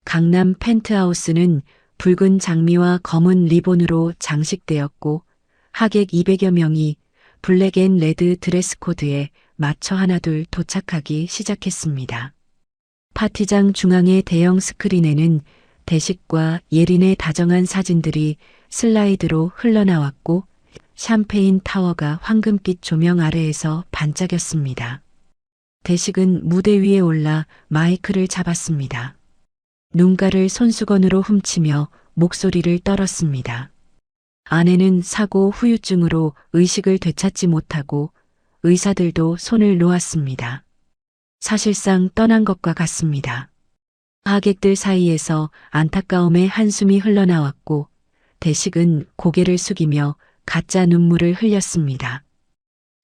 [SPEAKER 1] 강남 펜트하우스는 붉은 장미와 검은 리본으로 장식되었고 하객 200여 명이 블랙 앤 레드 드레스 코드에 맞춰 하나둘 도착하기 시작했습니다. 파티장 중앙의 대형 스크린에는 대식과 예린의 다정한 사진들이 슬라이드로 흘러나왔고 샴페인 타워가 황금빛 조명 아래에서 반짝였습니다. 대식은 무대 위에 올라 마이크를 잡았습니다. 눈가를 손수건으로 훔치며 목소리를 떨었습니다. 아내는 사고 후유증으로 의식을 되찾지 못하고 의사들도 손을 놓았습니다. 사실상 떠난 것과 같습니다. 하객들 사이에서 안타까움의 한숨이 흘러나왔고 대식은 고개를 숙이며 가짜 눈물을 흘렸습니다.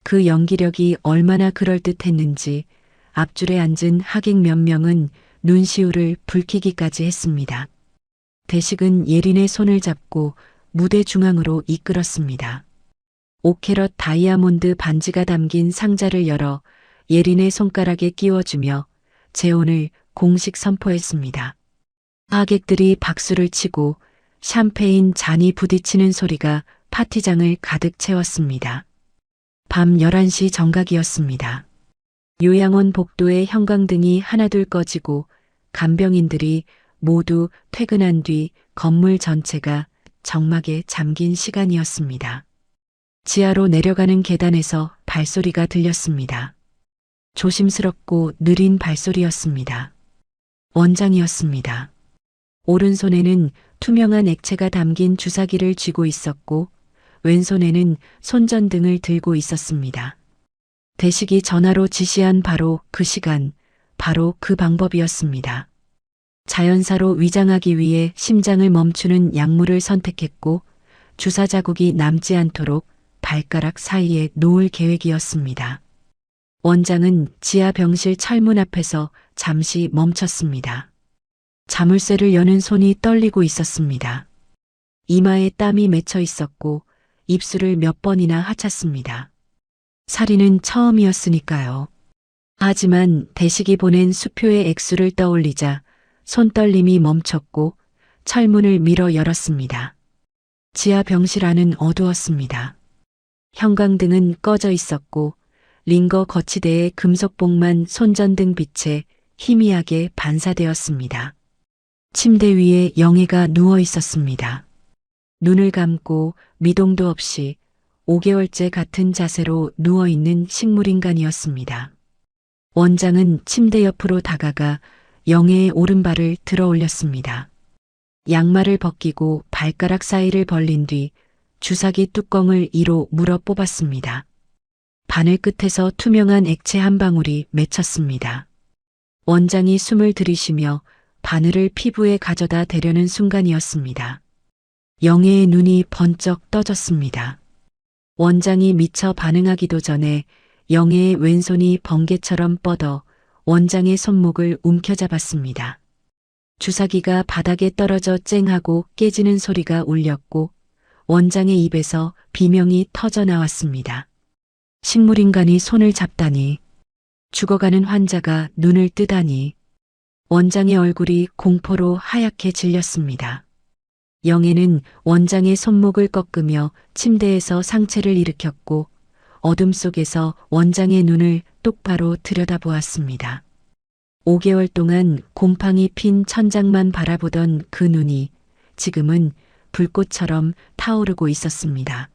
[SPEAKER 1] 그 연기력이 얼마나 그럴듯했는지 앞줄에 앉은 하객 몇 명은 눈시울을 붉히기까지 했습니다. 대식은 예린의 손을 잡고 무대 중앙으로 이끌었습니다. 5캐럿 다이아몬드 반지가 담긴 상자를 열어 예린의 손가락에 끼워주며 재혼을 공식 선포했습니다. 하객들이 박수를 치고 샴페인 잔이 부딪히는 소리가 파티장을 가득 채웠습니다. 밤 11시 정각이었습니다. 요양원 복도의 형광등이 하나둘 꺼지고 간병인들이 모두 퇴근한 뒤 건물 전체가 정막에 잠긴 시간이었습니다. 지하로 내려가는 계단에서 발소리가 들렸습니다. 조심스럽고 느린 발소리였습니다. 원장이었습니다. 오른손에는 투명한 액체가 담긴 주사기를 쥐고 있었고 왼손에는 손전등을 들고 있었습니다. 대식이 전화로 지시한 바로 그 시간, 바로 그 방법이었습니다. 자연사로 위장하기 위해 심장을 멈추는 약물을 선택했고 주사 자국이 남지 않도록 발가락 사이에 놓을 계획이었습니다. 원장은 지하 병실 철문 앞에서 잠시 멈췄습니다. 자물쇠를 여는 손이 떨리고 있었습니다. 이마에 땀이 맺혀 있었고 입술을 몇 번이나 하찼습니다. 살인은 처음이었으니까요. 하지만 대식이 보낸 수표의 액수를 떠올리자 손떨림이 멈췄고 철문을 밀어 열었습니다. 지하 병실 안은 어두웠습니다. 형광등은 꺼져 있었고 링거 거치대의 금속봉만 손전등 빛에 희미하게 반사되었습니다. 침대 위에 영애가 누워 있었습니다. 눈을 감고 미동도 없이 5개월째 같은 자세로 누워있는 식물인간이었습니다. 원장은 침대 옆으로 다가가 영애의 오른발을 들어 올렸습니다. 양말을 벗기고 발가락 사이를 벌린 뒤 주사기 뚜껑을 이로 물어 뽑았습니다. 바늘 끝에서 투명한 액체 한 방울이 맺혔습니다. 원장이 숨을 들이쉬며 바늘을 피부에 가져다 대려는 순간이었습니다. 영애의 눈이 번쩍 떠졌습니다. 원장이 미처 반응하기도 전에 영애의 왼손이 번개처럼 뻗어 원장의 손목을 움켜잡았습니다. 주사기가 바닥에 떨어져 쨍하고 깨지는 소리가 울렸고 원장의 입에서 비명이 터져 나왔습니다. 식물인간이 손을 잡다니, 죽어가는 환자가 눈을 뜨다니. 원장의 얼굴이 공포로 하얗게 질렸습니다. 영애는 원장의 손목을 꺾으며 침대에서 상체를 일으켰고 어둠 속에서 원장의 눈을 똑바로 들여다보았습니다. 5개월 동안 곰팡이 핀 천장만 바라보던 그 눈이 지금은 불꽃처럼 타오르고 있었습니다.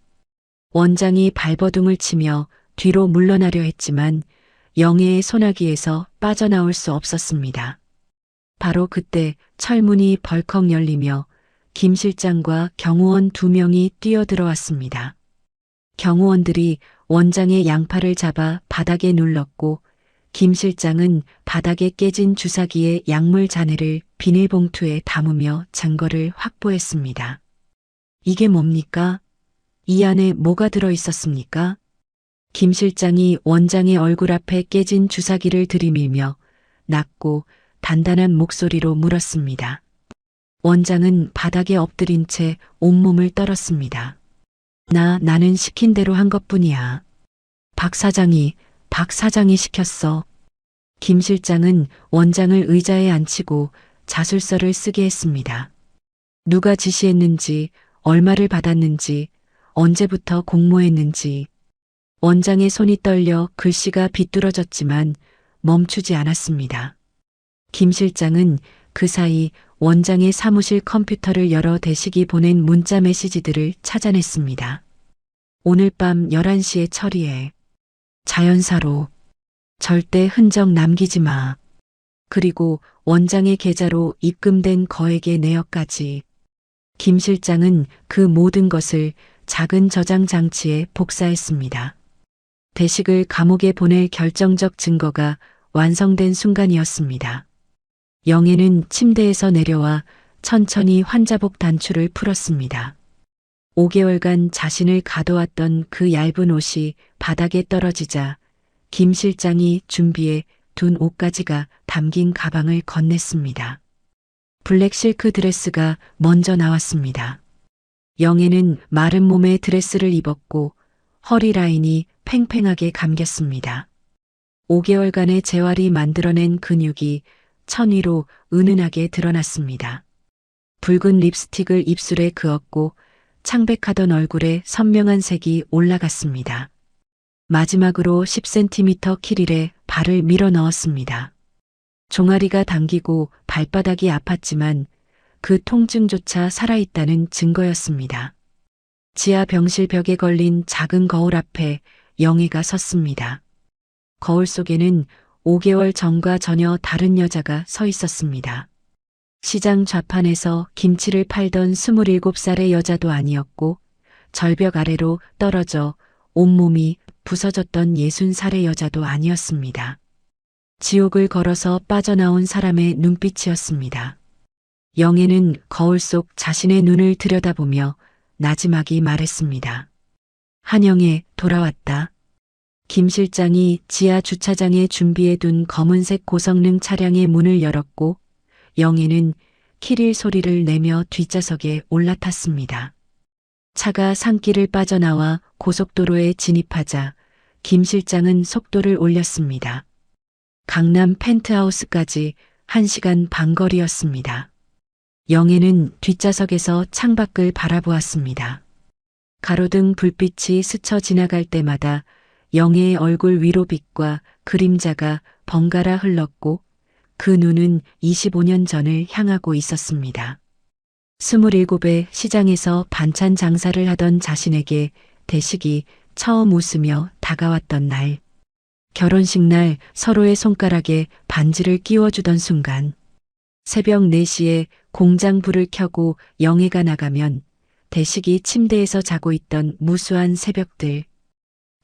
[SPEAKER 1] 원장이 발버둥을 치며 뒤로 물러나려 했지만 영애의 소나기에서 빠져나올 수 없었습니다. 바로 그때 철문이 벌컥 열리며 김 실장과 경호원 2명이 뛰어들어왔습니다. 경호원들이 원장의 양팔을 잡아 바닥에 눌렀고 김 실장은 바닥에 깨진 주사기의 약물 잔해를 비닐봉투에 담으며 증거를 확보했습니다. 이게 뭡니까? 이 안에 뭐가 들어 있었습니까? 김 실장이 원장의 얼굴 앞에 깨진 주사기를 들이밀며 낮고 단단한 목소리로 물었습니다. 원장은 바닥에 엎드린 채 온몸을 떨었습니다. 나는 시킨 대로 한 것뿐이야. 박 사장이 시켰어. 김 실장은 원장을 의자에 앉히고 자술서를 쓰게 했습니다. 누가 지시했는지, 얼마를 받았는지, 언제부터 공모했는지. 원장의 손이 떨려 글씨가 비뚤어졌지만 멈추지 않았습니다. 김 실장은 그 사이 원장의 사무실 컴퓨터를 열어 대식이 보낸 문자 메시지들을 찾아냈습니다. 오늘 밤 11시에 처리해. 자연사로. 절대 흔적 남기지 마. 그리고 원장의 계좌로 입금된 거액의 내역까지. 김 실장은 그 모든 것을 작은 저장 장치에 복사했습니다. 대식을 감옥에 보낼 결정적 증거가 완성된 순간이었습니다. 영애는 침대에서 내려와 천천히 환자복 단추를 풀었습니다. 5개월간 자신을 가둬왔던 그 얇은 옷이 바닥에 떨어지자 김 실장이 준비해 둔 옷가지가 담긴 가방을 건넸습니다. 블랙 실크 드레스가 먼저 나왔습니다. 영애는 마른 몸에 드레스를 입었고 허리 라인이 팽팽하게 감겼습니다. 5개월간의 재활이 만들어낸 근육이 천 위로 은은하게 드러났습니다. 붉은 립스틱을 입술에 그었고 창백하던 얼굴에 선명한 색이 올라갔습니다. 마지막으로 10cm 키릴에 발을 밀어 넣었습니다. 종아리가 당기고 발바닥이 아팠지만 그 통증조차 살아있다는 증거였습니다. 지하 병실 벽에 걸린 작은 거울 앞에 영애가 섰습니다. 거울 속에는 5개월 전과 전혀 다른 여자가 서 있었습니다. 시장 좌판에서 김치를 팔던 27살의 여자도 아니었고 절벽 아래로 떨어져 온몸이 부서졌던 60살의 여자도 아니었습니다. 지옥을 걸어서 빠져나온 사람의 눈빛이었습니다. 영애는 거울 속 자신의 눈을 들여다보며 나지막이 말했습니다. 한영애 돌아왔다. 김 실장이 지하 주차장에 준비해둔 검은색 고성능 차량의 문을 열었고 영애는 키릴 소리를 내며 뒷좌석에 올라탔습니다. 차가 산길을 빠져나와 고속도로에 진입하자 김 실장은 속도를 올렸습니다. 강남 펜트하우스까지 1시간 반 거리였습니다. 영애는 뒷좌석에서 창밖을 바라보았습니다. 가로등 불빛이 스쳐 지나갈 때마다 영애의 얼굴 위로 빛과 그림자가 번갈아 흘렀고 그 눈은 25년 전을 향하고 있었습니다. 27의 시장에서 반찬 장사를 하던 자신에게 대식이 처음 웃으며 다가왔던 날. 결혼식 날 서로의 손가락에 반지를 끼워주던 순간. 새벽 4시에 공장 불을 켜고 영애가 나가면 대식이 침대에서 자고 있던 무수한 새벽들.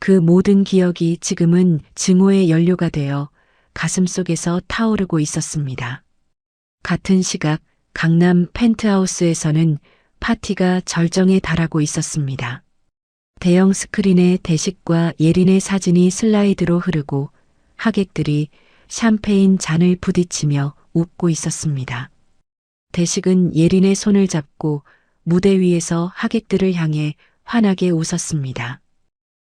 [SPEAKER 1] 그 모든 기억이 지금은 증오의 연료가 되어 가슴속에서 타오르고 있었습니다. 같은 시각 강남 펜트하우스에서는 파티가 절정에 달하고 있었습니다. 대형 스크린에 대식과 예린의 사진이 슬라이드로 흐르고 하객들이 샴페인 잔을 부딪히며 웃고 있었습니다. 대식은 예린의 손을 잡고 무대 위에서 하객들을 향해 환하게 웃었습니다.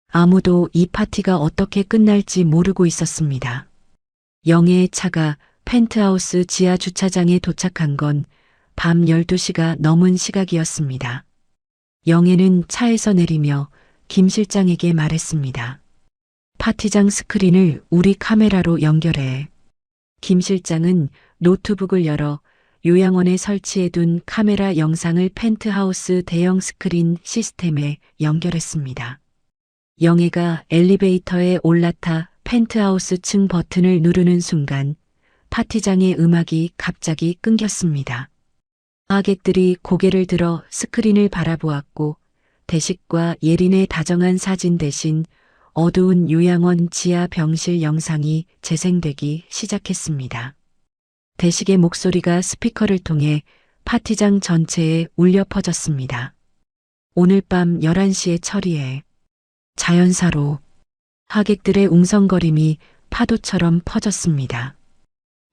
[SPEAKER 1] 아무도 이 파티가 어떻게 끝날지 모르고 있었습니다. 영애의 차가 펜트하우스 지하 주차장에 도착한 건 밤 12시가 넘은 시각이었습니다. 영애는 차에서 내리며 김 실장에게 말했습니다. 파티장 스크린을 우리 카메라로 연결해. 김 실장은 노트북을 열어 요양원에 설치해둔 카메라 영상을 펜트하우스 대형 스크린 시스템에 연결했습니다. 영애가 엘리베이터에 올라타 펜트하우스 층 버튼을 누르는 순간 파티장의 음악이 갑자기 끊겼습니다. 하객들이 고개를 들어 스크린을 바라보았고 대식과 예린의 다정한 사진 대신 어두운 요양원 지하 병실 영상이 재생되기 시작했습니다. 대식의 목소리가 스피커를 통해 파티장 전체에 울려 퍼졌습니다. 오늘 밤 11시에 처리해. 자연사로. 하객들의 웅성거림이 파도처럼 퍼졌습니다.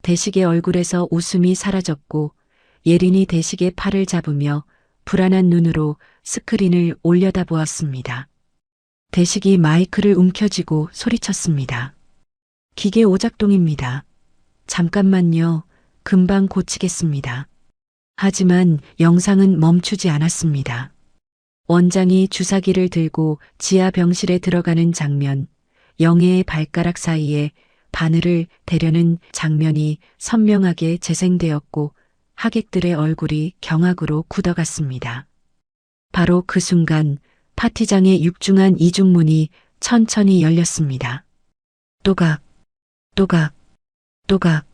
[SPEAKER 1] 대식의 얼굴에서 웃음이 사라졌고 예린이 대식의 팔을 잡으며 불안한 눈으로 스크린을 올려다보았습니다. 대식이 마이크를 움켜쥐고 소리쳤습니다. 기계 오작동입니다. 잠깐만요. 금방 고치겠습니다. 하지만 영상은 멈추지 않았습니다. 원장이 주사기를 들고 지하 병실에 들어가는 장면, 영애의 발가락 사이에 바늘을 대려는 장면이 선명하게 재생되었고 하객들의 얼굴이 경악으로 굳어갔습니다. 바로 그 순간 파티장의 육중한 이중문이 천천히 열렸습니다. 또각, 또각, 또각.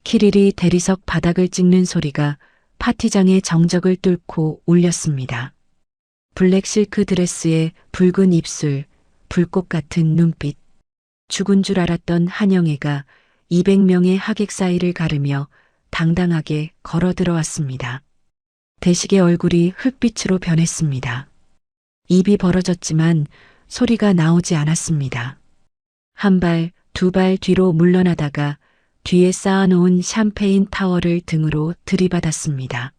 [SPEAKER 1] 키릴이 대리석 바닥을 찍는 소리가 파티장의 정적을 뚫고 울렸습니다. 블랙 실크 드레스에 붉은 입술, 불꽃 같은 눈빛. 죽은 줄 알았던 한영애가 200명의 하객 사이를 가르며 당당하게 걸어 들어왔습니다. 대식의 얼굴이 흙빛으로 변했습니다. 입이 벌어졌지만 소리가 나오지 않았습니다. 한 발, 두 발 뒤로 물러나다가 뒤에 쌓아놓은 샴페인 타워를 등으로 들이받았습니다.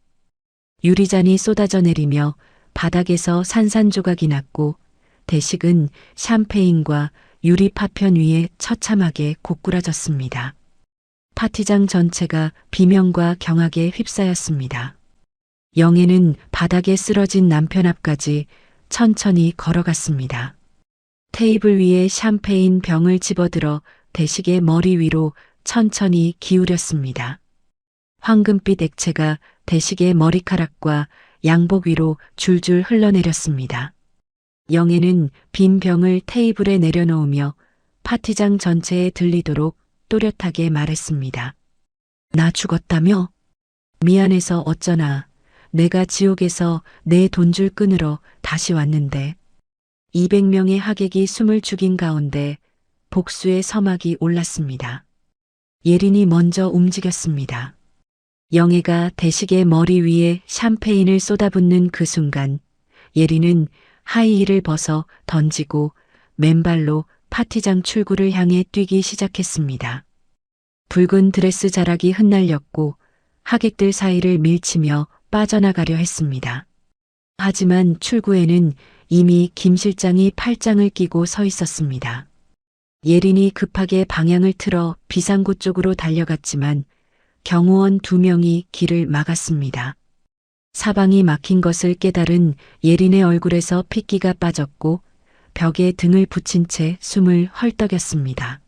[SPEAKER 1] 유리잔이 쏟아져 내리며 바닥에서 산산조각이 났고 대식은 샴페인과 유리 파편 위에 처참하게 고꾸라졌습니다. 파티장 전체가 비명과 경악에 휩싸였습니다. 영애는 바닥에 쓰러진 남편 앞까지 천천히 걸어갔습니다. 테이블 위에 샴페인 병을 집어들어 대식의 머리 위로 천천히 기울였습니다. 황금빛 액체가 대식의 머리카락과 양복 위로 줄줄 흘러내렸습니다. 영애는 빈 병을 테이블에 내려놓으며 파티장 전체에 들리도록 또렷하게 말했습니다. 나 죽었다며? 미안해서 어쩌나. 내가 지옥에서 내 돈줄 끊으러 다시 왔는데 200명의 하객이 숨을 죽인 가운데 복수의 서막이 올랐습니다. 예린이 먼저 움직였습니다. 영애가 대식의 머리 위에 샴페인을 쏟아붓는 그 순간 예린은 하이힐을 벗어 던지고 맨발로 파티장 출구를 향해 뛰기 시작했습니다. 붉은 드레스 자락이 흩날렸고 하객들 사이를 밀치며 빠져나가려 했습니다. 하지만 출구에는 이미 김 실장이 팔짱을 끼고 서 있었습니다. 예린이 급하게 방향을 틀어 비상구 쪽으로 달려갔지만 경호원 2명이 길을 막았습니다. 사방이 막힌 것을 깨달은 예린의 얼굴에서 핏기가 빠졌고 벽에 등을 붙인 채 숨을 헐떡였습니다.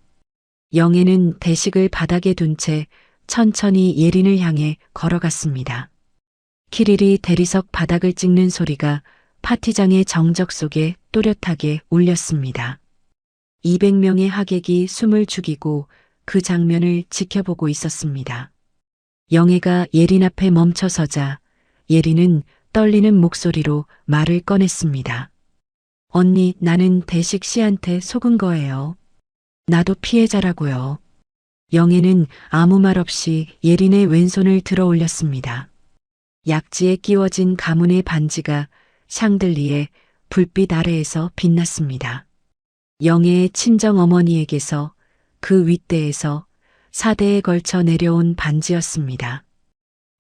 [SPEAKER 1] 영애는 대식을 바닥에 둔 채 천천히 예린을 향해 걸어갔습니다. 키릴이 대리석 바닥을 찍는 소리가 파티장의 정적 속에 또렷하게 울렸습니다. 200명의 하객이 숨을 죽이고 그 장면을 지켜보고 있었습니다. 영애가 예린 앞에 멈춰서자 예린은 떨리는 목소리로 말을 꺼냈습니다. 언니, 나는 대식 씨한테 속은 거예요. 나도 피해자라고요. 영애는 아무 말 없이 예린의 왼손을 들어 올렸습니다. 약지에 끼워진 가문의 반지가 샹들리에 불빛 아래에서 빛났습니다. 영애의 친정 어머니에게서 그 윗대에서 4대에 걸쳐 내려온 반지였습니다.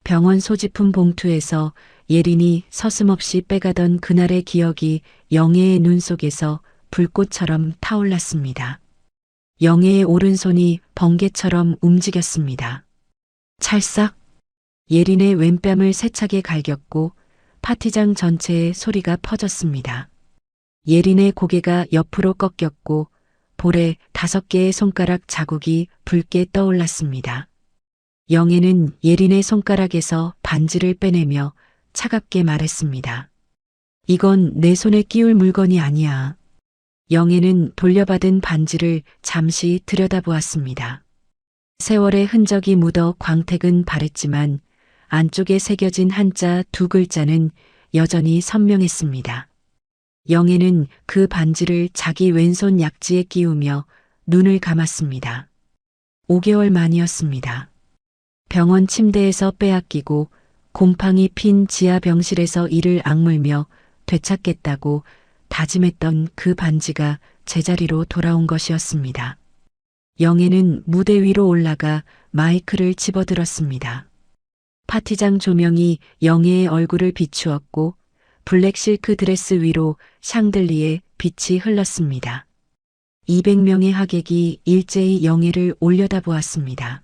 [SPEAKER 1] 병원 소지품 봉투에서 예린이 서슴없이 빼가던 그날의 기억이 영애의 눈 속에서 불꽃처럼 타올랐습니다. 영애의 오른손이 번개처럼 움직였습니다. 찰싹! 예린의 왼뺨을 세차게 갈겼고 파티장 전체에 소리가 퍼졌습니다. 예린의 고개가 옆으로 꺾였고 볼에 5개의 손가락 자국이 붉게 떠올랐습니다. 영애는 예린의 손가락에서 반지를 빼내며 차갑게 말했습니다. 이건 내 손에 끼울 물건이 아니야. 영애는 돌려받은 반지를 잠시 들여다보았습니다. 세월의 흔적이 묻어 광택은 바랬지만 안쪽에 새겨진 한자 두 글자는 여전히 선명했습니다. 영애는 그 반지를 자기 왼손 약지에 끼우며 눈을 감았습니다. 5개월 만이었습니다. 병원 침대에서 빼앗기고 곰팡이 핀 지하 병실에서 이를 악물며 되찾겠다고 다짐했던 그 반지가 제자리로 돌아온 것이었습니다. 영애는 무대 위로 올라가 마이크를 집어들었습니다. 파티장 조명이 영애의 얼굴을 비추었고 블랙 실크 드레스 위로 샹들리에 빛이 흘렀습니다. 200명의 하객이 일제히 영애를 올려다보았습니다.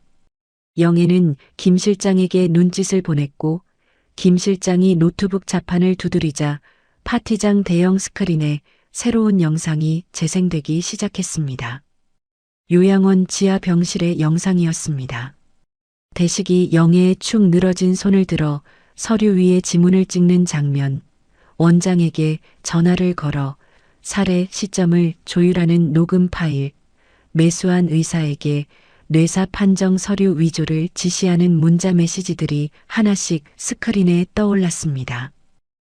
[SPEAKER 1] 영애는 김 실장에게 눈짓을 보냈고 김 실장이 노트북 자판을 두드리자 파티장 대형 스크린에 새로운 영상이 재생되기 시작했습니다. 요양원 지하 병실의 영상이었습니다. 대식이 영애의 축 늘어진 손을 들어 서류 위에 지문을 찍는 장면, 원장에게 전화를 걸어 살해 시점을 조율하는 녹음 파일, 매수한 의사에게 뇌사 판정 서류 위조를 지시하는 문자 메시지들이 하나씩 스크린에 떠올랐습니다.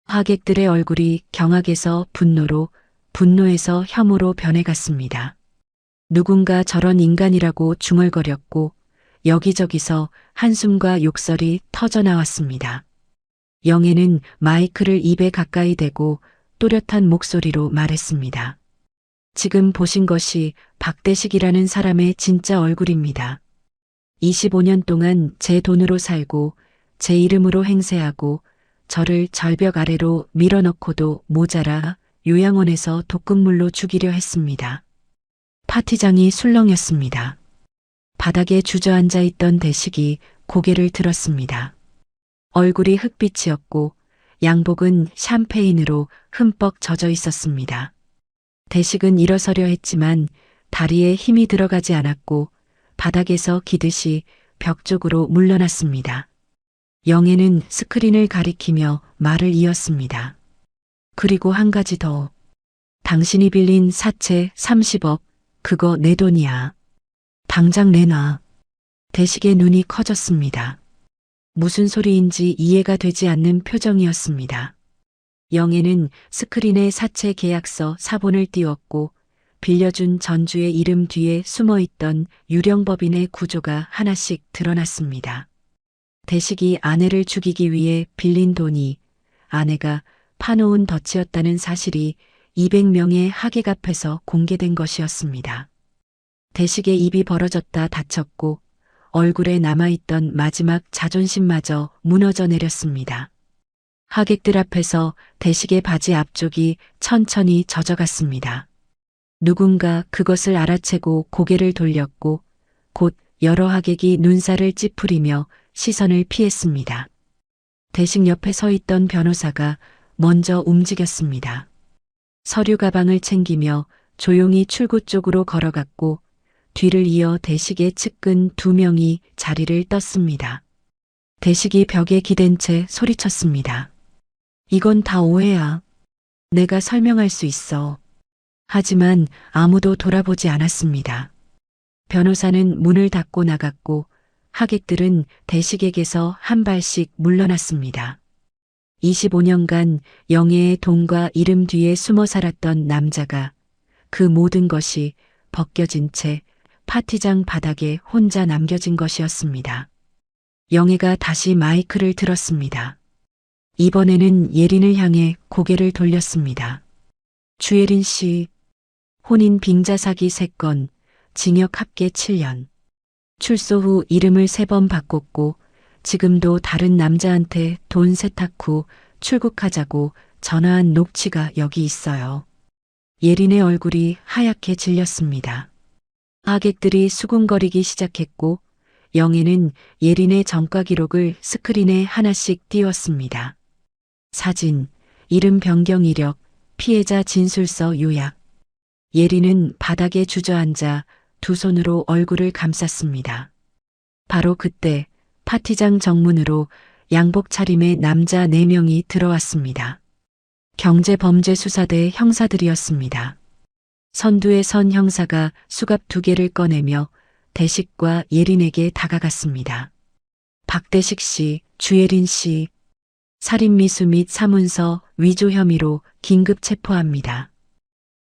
[SPEAKER 1] 하객들의 얼굴이 경악에서 분노로, 분노에서 혐오로 변해갔습니다. 누군가 저런 인간이라고 중얼거렸고 여기저기서 한숨과 욕설이 터져나왔습니다. 영애는 마이크를 입에 가까이 대고 또렷한 목소리로 말했습니다. 지금 보신 것이 박대식이라는 사람의 진짜 얼굴입니다. 25년 동안 제 돈으로 살고 제 이름으로 행세하고 저를 절벽 아래로 밀어넣고도 모자라 요양원에서 독극물로 죽이려 했습니다. 파티장이 술렁였습니다. 바닥에 주저앉아 있던 대식이 고개를 들었습니다. 얼굴이 흑빛이었고 양복은 샴페인으로 흠뻑 젖어 있었습니다. 대식은 일어서려 했지만 다리에 힘이 들어가지 않았고 바닥에서 기듯이 벽 쪽으로 물러났습니다. 영애는 스크린을 가리키며 말을 이었습니다. 그리고 한 가지 더. 당신이 빌린 사채 30억, 그거 내 돈이야. 당장 내놔. 대식의 눈이 커졌습니다. 무슨 소리인지 이해가 되지 않는 표정이었습니다. 영애는 스크린에 사채 계약서 사본을 띄웠고 빌려준 전주의 이름 뒤에 숨어있던 유령법인의 구조가 하나씩 드러났습니다. 대식이 아내를 죽이기 위해 빌린 돈이 아내가 파놓은 덫이었다는 사실이 200명의 하객 앞에서 공개된 것이었습니다. 대식의 입이 벌어졌다 닫혔고 얼굴에 남아있던 마지막 자존심마저 무너져 내렸습니다. 하객들 앞에서 대식의 바지 앞쪽이 천천히 젖어갔습니다. 누군가 그것을 알아채고 고개를 돌렸고 곧 여러 하객이 눈살을 찌푸리며 시선을 피했습니다. 대식 옆에 서 있던 변호사가 먼저 움직였습니다. 서류 가방을 챙기며 조용히 출구 쪽으로 걸어갔고 뒤를 이어 대식의 측근 2명이 자리를 떴습니다. 대식이 벽에 기댄 채 소리쳤습니다. 이건 다 오해야. 내가 설명할 수 있어. 하지만 아무도 돌아보지 않았습니다. 변호사는 문을 닫고 나갔고 하객들은 대식에게서 한 발씩 물러났습니다. 25년간 영애의 돈과 이름 뒤에 숨어 살았던 남자가 그 모든 것이 벗겨진 채 파티장 바닥에 혼자 남겨진 것이었습니다. 영애가 다시 마이크를 들었습니다. 이번에는 예린을 향해 고개를 돌렸습니다. 주예린 씨, 혼인 빙자 사기 3건, 징역 합계 7년. 출소 후 이름을 3번 바꿨고 지금도 다른 남자한테 돈 세탁 후 출국하자고 전화한 녹취가 여기 있어요. 예린의 얼굴이 하얗게 질렸습니다. 하객들이 수군거리기 시작했고 영애는 예린의 전과 기록을 스크린에 하나씩 띄웠습니다. 사진, 이름 변경 이력, 피해자 진술서 요약. 예린은 바닥에 주저앉아 두 손으로 얼굴을 감쌌습니다. 바로 그때 파티장 정문으로 양복 차림의 남자 4명이 들어왔습니다. 경제범죄수사대 형사들이었습니다. 선두에 선 형사가 수갑 2개를 꺼내며 대식과 예린에게 다가갔습니다. 박대식 씨, 주예린 씨, 살인미수 및 사문서 위조 혐의로 긴급 체포합니다.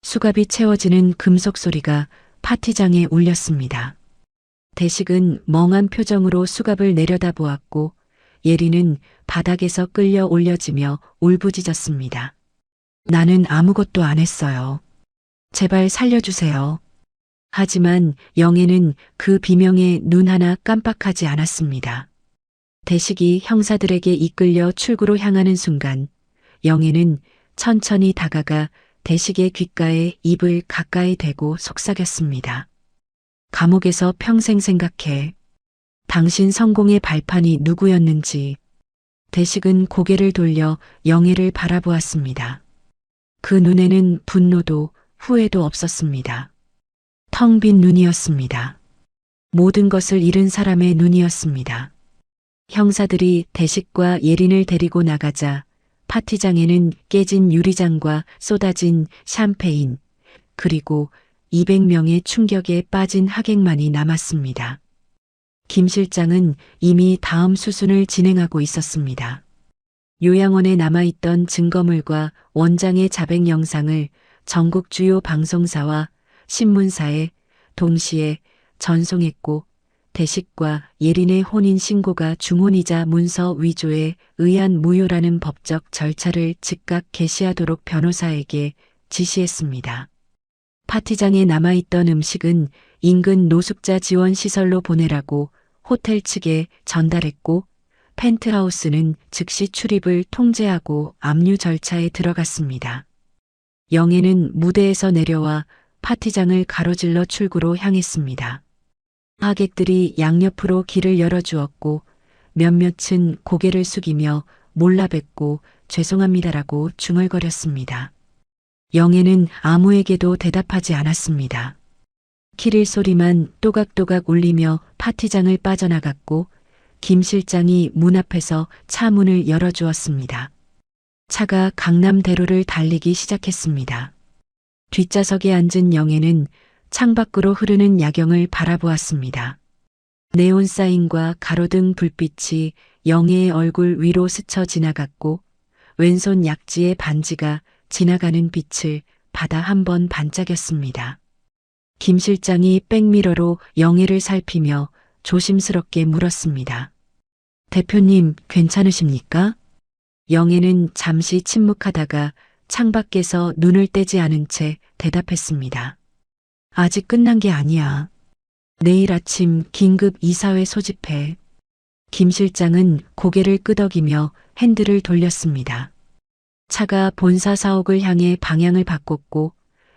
[SPEAKER 1] 수갑이 채워지는 금속 소리가 파티장에 울렸습니다. 대식은 멍한 표정으로 수갑을 내려다보았고 예린은 바닥에서 끌려 올려지며 울부짖었습니다. 나는 아무것도 안 했어요. 제발 살려주세요. 하지만 영애는 그 비명에 눈 하나 깜빡하지 않았습니다. 대식이 형사들에게 이끌려 출구로 향하는 순간 영애는 천천히 다가가 대식의 귓가에 입을 가까이 대고 속삭였습니다. 감옥에서 평생 생각해. 당신 성공의 발판이 누구였는지. 대식은 고개를 돌려 영애를 바라보았습니다. 그 눈에는 분노도 후회도 없었습니다. 텅 빈 눈이었습니다. 모든 것을 잃은 사람의 눈이었습니다. 형사들이 대식과 예린을 데리고 나가자 파티장에는 깨진 유리잔과 쏟아진 샴페인, 그리고 200명의 충격에 빠진 하객만이 남았습니다. 김 실장은 이미 다음 수순을 진행하고 있었습니다. 요양원에 남아있던 증거물과 원장의 자백 영상을 전국 주요 방송사와 신문사에 동시에 전송했고 대식과 예린의 혼인 신고가 중혼이자 문서 위조에 의한 무효라는 법적 절차를 즉각 개시하도록 변호사에게 지시했습니다. 파티장에 남아있던 음식은 인근 노숙자 지원 시설로 보내라고 호텔 측에 전달했고 펜트하우스는 즉시 출입을 통제하고 압류 절차에 들어갔습니다. 영애는 무대에서 내려와 파티장을 가로질러 출구로 향했습니다. 하객들이 양옆으로 길을 열어주었고 몇몇은 고개를 숙이며 몰라뵙고 죄송합니다라고 중얼거렸습니다. 영애는 아무에게도 대답하지 않았습니다. 키릴 소리만 또각또각 울리며 파티장을 빠져나갔고 김 실장이 문 앞에서 차 문을 열어주었습니다. 차가 강남대로를 달리기 시작했습니다. 뒷좌석에 앉은 영애는 창밖으로 흐르는 야경을 바라보았습니다. 네온사인과 가로등 불빛이 영애의 얼굴 위로 스쳐 지나갔고 왼손 약지의 반지가 지나가는 빛을 받아 한번 반짝였습니다. 김 실장이 백미러로 영애를 살피며 조심스럽게 물었습니다. 대표님, 괜찮으십니까? 영애는 잠시 침묵하다가 창밖에서 눈을 떼지 않은 채 대답했습니다. 아직 끝난 게 아니야. 내일 아침 긴급 이사회 소집해. 김 실장은 고개를 끄덕이며 핸들을 돌렸습니다. 차가 본사 사옥을 향해 방향을 바꿨고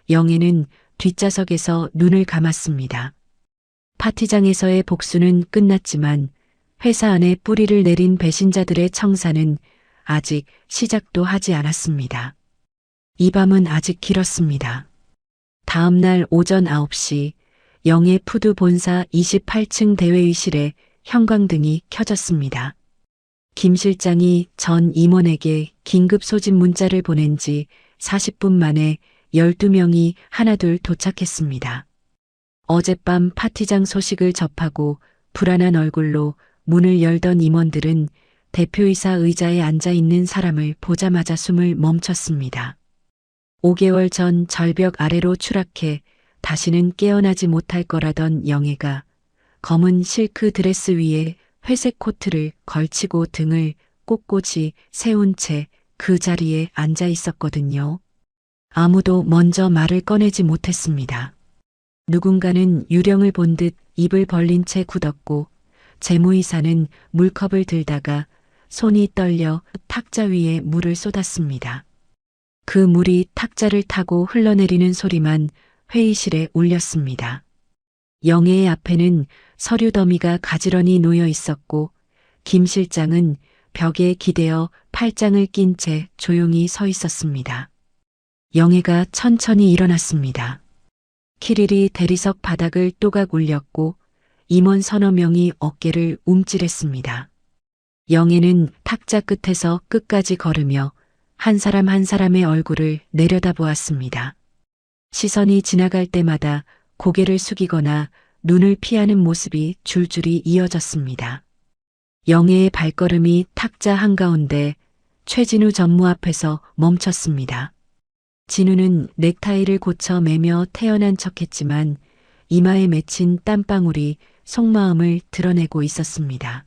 [SPEAKER 1] 영애는 뒷좌석에서 눈을 감았습니다. 파티장에서의 복수는 끝났지만 회사 안에 뿌리를 내린 배신자들의 청사는 아직 시작도 하지 않았습니다. 이 밤은 아직 길었습니다. 다음 날 오전 9시 영애 푸드 본사 28층 대회의실에 형광등이 켜졌습니다. 김 실장이 전 임원에게 긴급 소집 문자를 보낸 지 40분 만에 12명이 하나둘 도착했습니다. 어젯밤 파티장 소식을 접하고 불안한 얼굴로 문을 열던 임원들은 대표이사 의자에 앉아 있는 사람을 보자마자 숨을 멈췄습니다. 5개월 전 절벽 아래로 추락해 다시는 깨어나지 못할 거라던 영애가 검은 실크 드레스 위에 회색 코트를 걸치고 등을 꼿꼿이 세운 채 그 자리에 앉아 있었거든요. 아무도 먼저 말을 꺼내지 못했습니다. 누군가는 유령을 본 듯 입을 벌린 채 굳었고 재무이사는 물컵을 들다가 손이 떨려 탁자 위에 물을 쏟았습니다. 그 물이 탁자를 타고 흘러내리는 소리만 회의실에 울렸습니다. 영애의 앞에는 서류 더미가 가지런히 놓여 있었고 김 실장은 벽에 기대어 팔짱을 낀 채 조용히 서 있었습니다. 영애가 천천히 일어났습니다. 키릴이 대리석 바닥을 또각 울렸고 임원 서너 명이 어깨를 움찔했습니다. 영애는 탁자 끝에서 끝까지 걸으며 한 사람 한 사람의 얼굴을 내려다보았습니다. 시선이 지나갈 때마다 고개를 숙이거나 눈을 피하는 모습이 줄줄이 이어졌습니다. 영애의 발걸음이 탁자 한가운데 최진우 전무 앞에서 멈췄습니다. 진우는 넥타이를 고쳐 매며 태연한 척했지만 이마에 맺힌 땀방울이 속마음을 드러내고 있었습니다.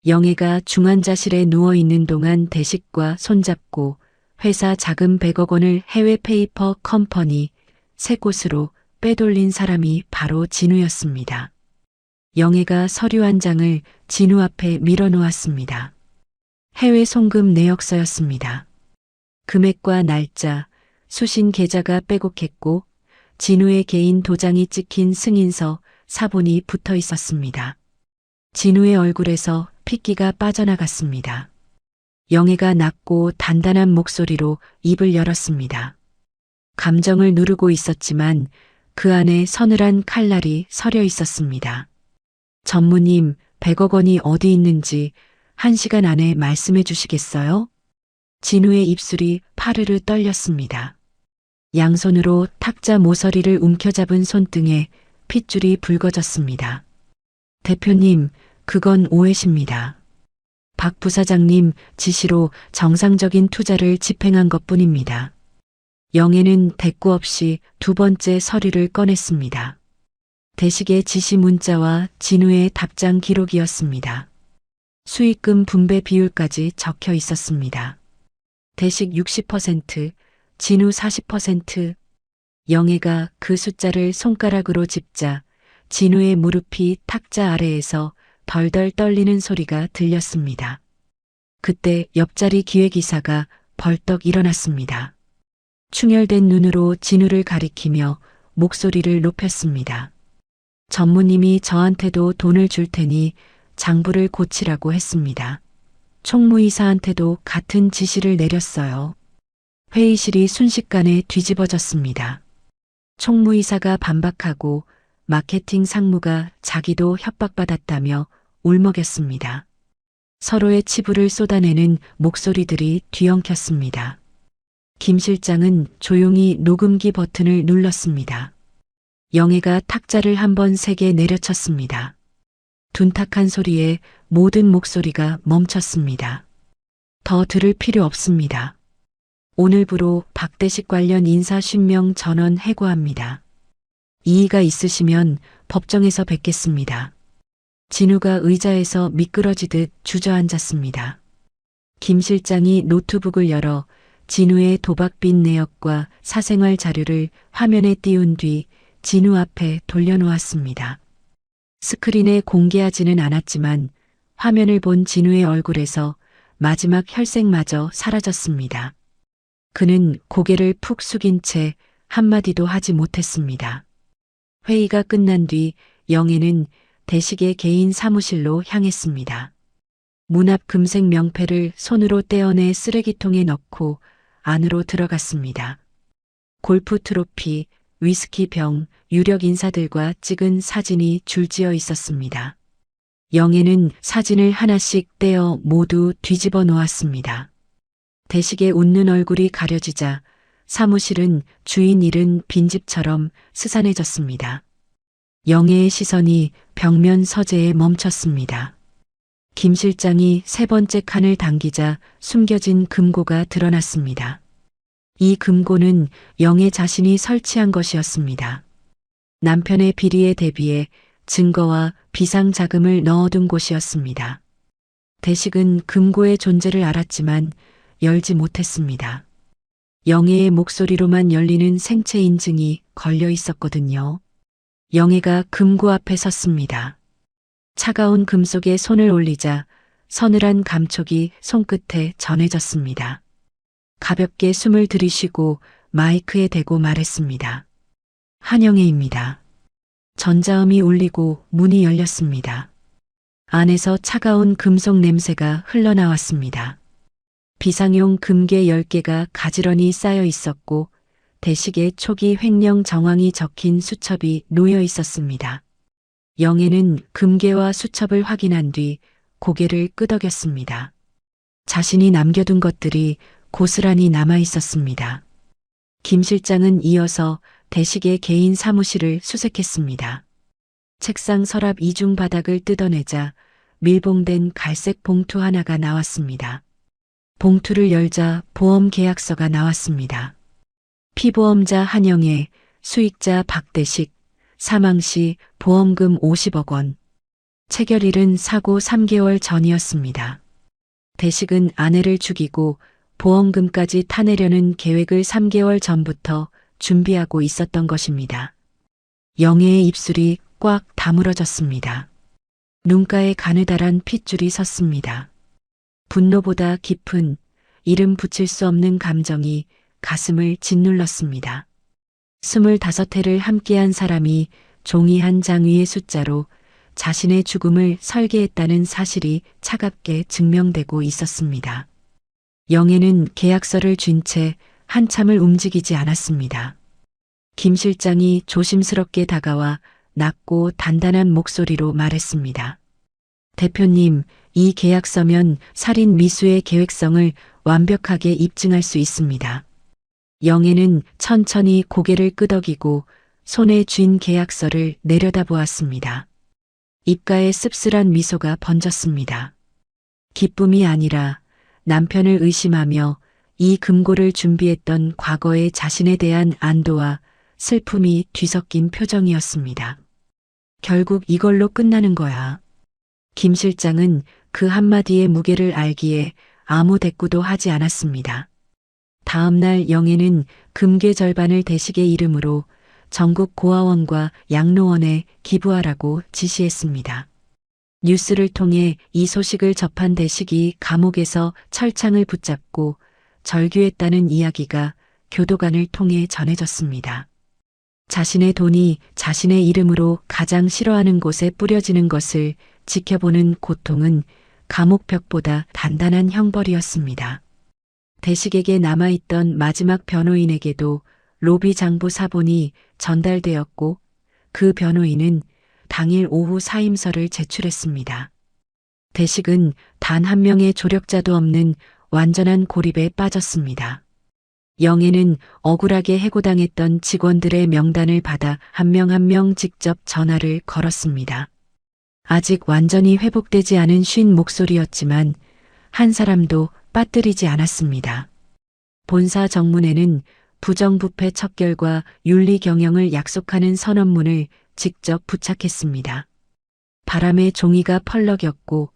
[SPEAKER 1] 영애가 중환자실에 누워있는 동안 대식과 손잡고 회사 자금 100억 원을 해외 페이퍼 컴퍼니 세 곳으로 빼돌린 사람이 바로 진우였습니다. 영애가 서류 한 장을 진우 앞에 밀어놓았습니다. 해외 송금 내역서였습니다. 금액과 날짜, 수신 계좌가 빼곡했고 진우의 개인 도장이 찍힌 승인서, 사본이 붙어 있었습니다. 진우의 얼굴에서 핏기가 빠져나갔습니다. 영애가 낮고 단단한 목소리로 입을 열었습니다. 감정을 누르고 있었지만 그 안에 서늘한 칼날이 서려 있었습니다. 전무님, 100억 원이 어디 있는지 1시간 안에 말씀해 주시겠어요? 진우의 입술이 파르르 떨렸습니다. 양손으로 탁자 모서리를 움켜잡은 손등에 핏줄이 붉어졌습니다. 대표님, 그건 오해십니다. 박 부사장님 지시로 정상적인 투자를 집행한 것뿐입니다. 영애는 대꾸 없이 두 번째 서류를 꺼냈습니다. 대식의 지시 문자와 진우의 답장 기록이었습니다. 수익금 분배 비율까지 적혀 있었습니다. 대식 60%, 진우 40%. 영애가 그 숫자를 손가락으로 짚자 진우의 무릎이 탁자 아래에서 덜덜 떨리는 소리가 들렸습니다. 그때 옆자리 기획이사가 벌떡 일어났습니다. 충혈된 눈으로 진우를 가리키며 목소리를 높였습니다. 전무님이 저한테도 돈을 줄 테니 장부를 고치라고 했습니다. 총무이사한테도 같은 지시를 내렸어요. 회의실이 순식간에 뒤집어졌습니다. 총무이사가 반박하고 마케팅 상무가 자기도 협박받았다며 울먹였습니다. 서로의 치부를 쏟아내는 목소리들이 뒤엉켰습니다. 김 실장은 조용히 녹음기 버튼을 눌렀습니다. 영애가 탁자를 한번 세게 내려쳤습니다. 둔탁한 소리에 모든 목소리가 멈췄습니다. 더 들을 필요 없습니다. 오늘부로 박대식 관련 인사 신명 전원 해고합니다. 이의가 있으시면 법정에서 뵙겠습니다. 진우가 의자에서 미끄러지듯 주저앉았습니다. 김 실장이 노트북을 열어 진우의 도박빚 내역과 사생활 자료를 화면에 띄운 뒤 진우 앞에 돌려놓았습니다. 스크린에 공개하지는 않았지만 화면을 본 진우의 얼굴에서 마지막 혈색마저 사라졌습니다. 그는 고개를 푹 숙인 채 한마디도 하지 못했습니다. 회의가 끝난 뒤 영애는 대식의 개인 사무실로 향했습니다. 문 앞 금색 명패를 손으로 떼어내 쓰레기통에 넣고 안으로 들어갔습니다. 골프 트로피, 위스키 병, 유력 인사들과 찍은 사진이 줄지어 있었습니다. 영애는 사진을 하나씩 떼어 모두 뒤집어 놓았습니다. 대식의 웃는 얼굴이 가려지자 사무실은 주인 잃은 빈집처럼 스산해졌습니다. 영애의 시선이 벽면 서재에 멈췄습니다. 김 실장이 세 번째 칸을 당기자 숨겨진 금고가 드러났습니다. 이 금고는 영애 자신이 설치한 것이었습니다. 남편의 비리에 대비해 증거와 비상자금을 넣어둔 곳이었습니다. 대식은 금고의 존재를 알았지만 열지 못했습니다. 영애의 목소리로만 열리는 생체 인증이 걸려 있었거든요. 영애가 금고 앞에 섰습니다. 차가운 금속에 손을 올리자 서늘한 감촉이 손끝에 전해졌습니다. 가볍게 숨을 들이쉬고 마이크에 대고 말했습니다. 한영애입니다. 전자음이 울리고 문이 열렸습니다. 안에서 차가운 금속 냄새가 흘러나왔습니다. 비상용 금괴 10개가 가지런히 쌓여 있었고 대식의 초기 횡령 정황이 적힌 수첩이 놓여 있었습니다. 영애는 금괴와 수첩을 확인한 뒤 고개를 끄덕였습니다. 자신이 남겨둔 것들이 고스란히 남아 있었습니다. 김 실장은 이어서 대식의 개인 사무실을 수색했습니다. 책상 서랍 이중 바닥을 뜯어내자 밀봉된 갈색 봉투 하나가 나왔습니다. 봉투를 열자 보험 계약서가 나왔습니다. 피보험자 한영애, 수익자 박대식, 사망 시 보험금 50억 원. 체결일은 사고 3개월 전이었습니다. 대식은 아내를 죽이고 보험금까지 타내려는 계획을 3개월 전부터 준비하고 있었던 것입니다. 영애의 입술이 꽉 다물어졌습니다. 눈가에 가느다란 핏줄이 섰습니다. 분노보다 깊은 이름 붙일 수 없는 감정이 가슴을 짓눌렀습니다. 25해를 함께한 사람이 종이 한 장 위의 숫자로 자신의 죽음을 설계했다는 사실이 차갑게 증명되고 있었습니다. 영애는 계약서를 쥔 채 한참을 움직이지 않았습니다. 김 실장이 조심스럽게 다가와 낮고 단단한 목소리로 말했습니다. 대표님, 이 계약서면 살인 미수의 계획성을 완벽하게 입증할 수 있습니다. 영애는 천천히 고개를 끄덕이고 손에 쥔 계약서를 내려다보았습니다. 입가에 씁쓸한 미소가 번졌습니다. 기쁨이 아니라 남편을 의심하며 이 금고를 준비했던 과거의 자신에 대한 안도와 슬픔이 뒤섞인 표정이었습니다. 결국 이걸로 끝나는 거야. 김 실장은 그 한마디의 무게를 알기에 아무 대꾸도 하지 않았습니다. 다음 날 영애는 금괴 절반을 대식의 이름으로 전국 고아원과 양로원에 기부하라고 지시했습니다. 뉴스를 통해 이 소식을 접한 대식이 감옥에서 철창을 붙잡고 절규했다는 이야기가 교도관을 통해 전해졌습니다. 자신의 돈이 자신의 이름으로 가장 싫어하는 곳에 뿌려지는 것을 지켜보는 고통은 감옥벽보다 단단한 형벌이었습니다. 대식에게 남아있던 마지막 변호인에게도 로비 장부 사본이 전달되었고 그 변호인은 당일 오후 사임서를 제출했습니다. 대식은 단 한 명의 조력자도 없는 완전한 고립에 빠졌습니다. 영애는 억울하게 해고당했던 직원들의 명단을 받아 한 명 한 명 직접 전화를 걸었습니다. 아직 완전히 회복되지 않은 쉰 목소리였지만 한 사람도 빠뜨리지 않았습니다. 본사 정문에는 부정부패 척결과 윤리 경영을 약속하는 선언문을 직접 부착했습니다. 바람에 종이가 펄럭였고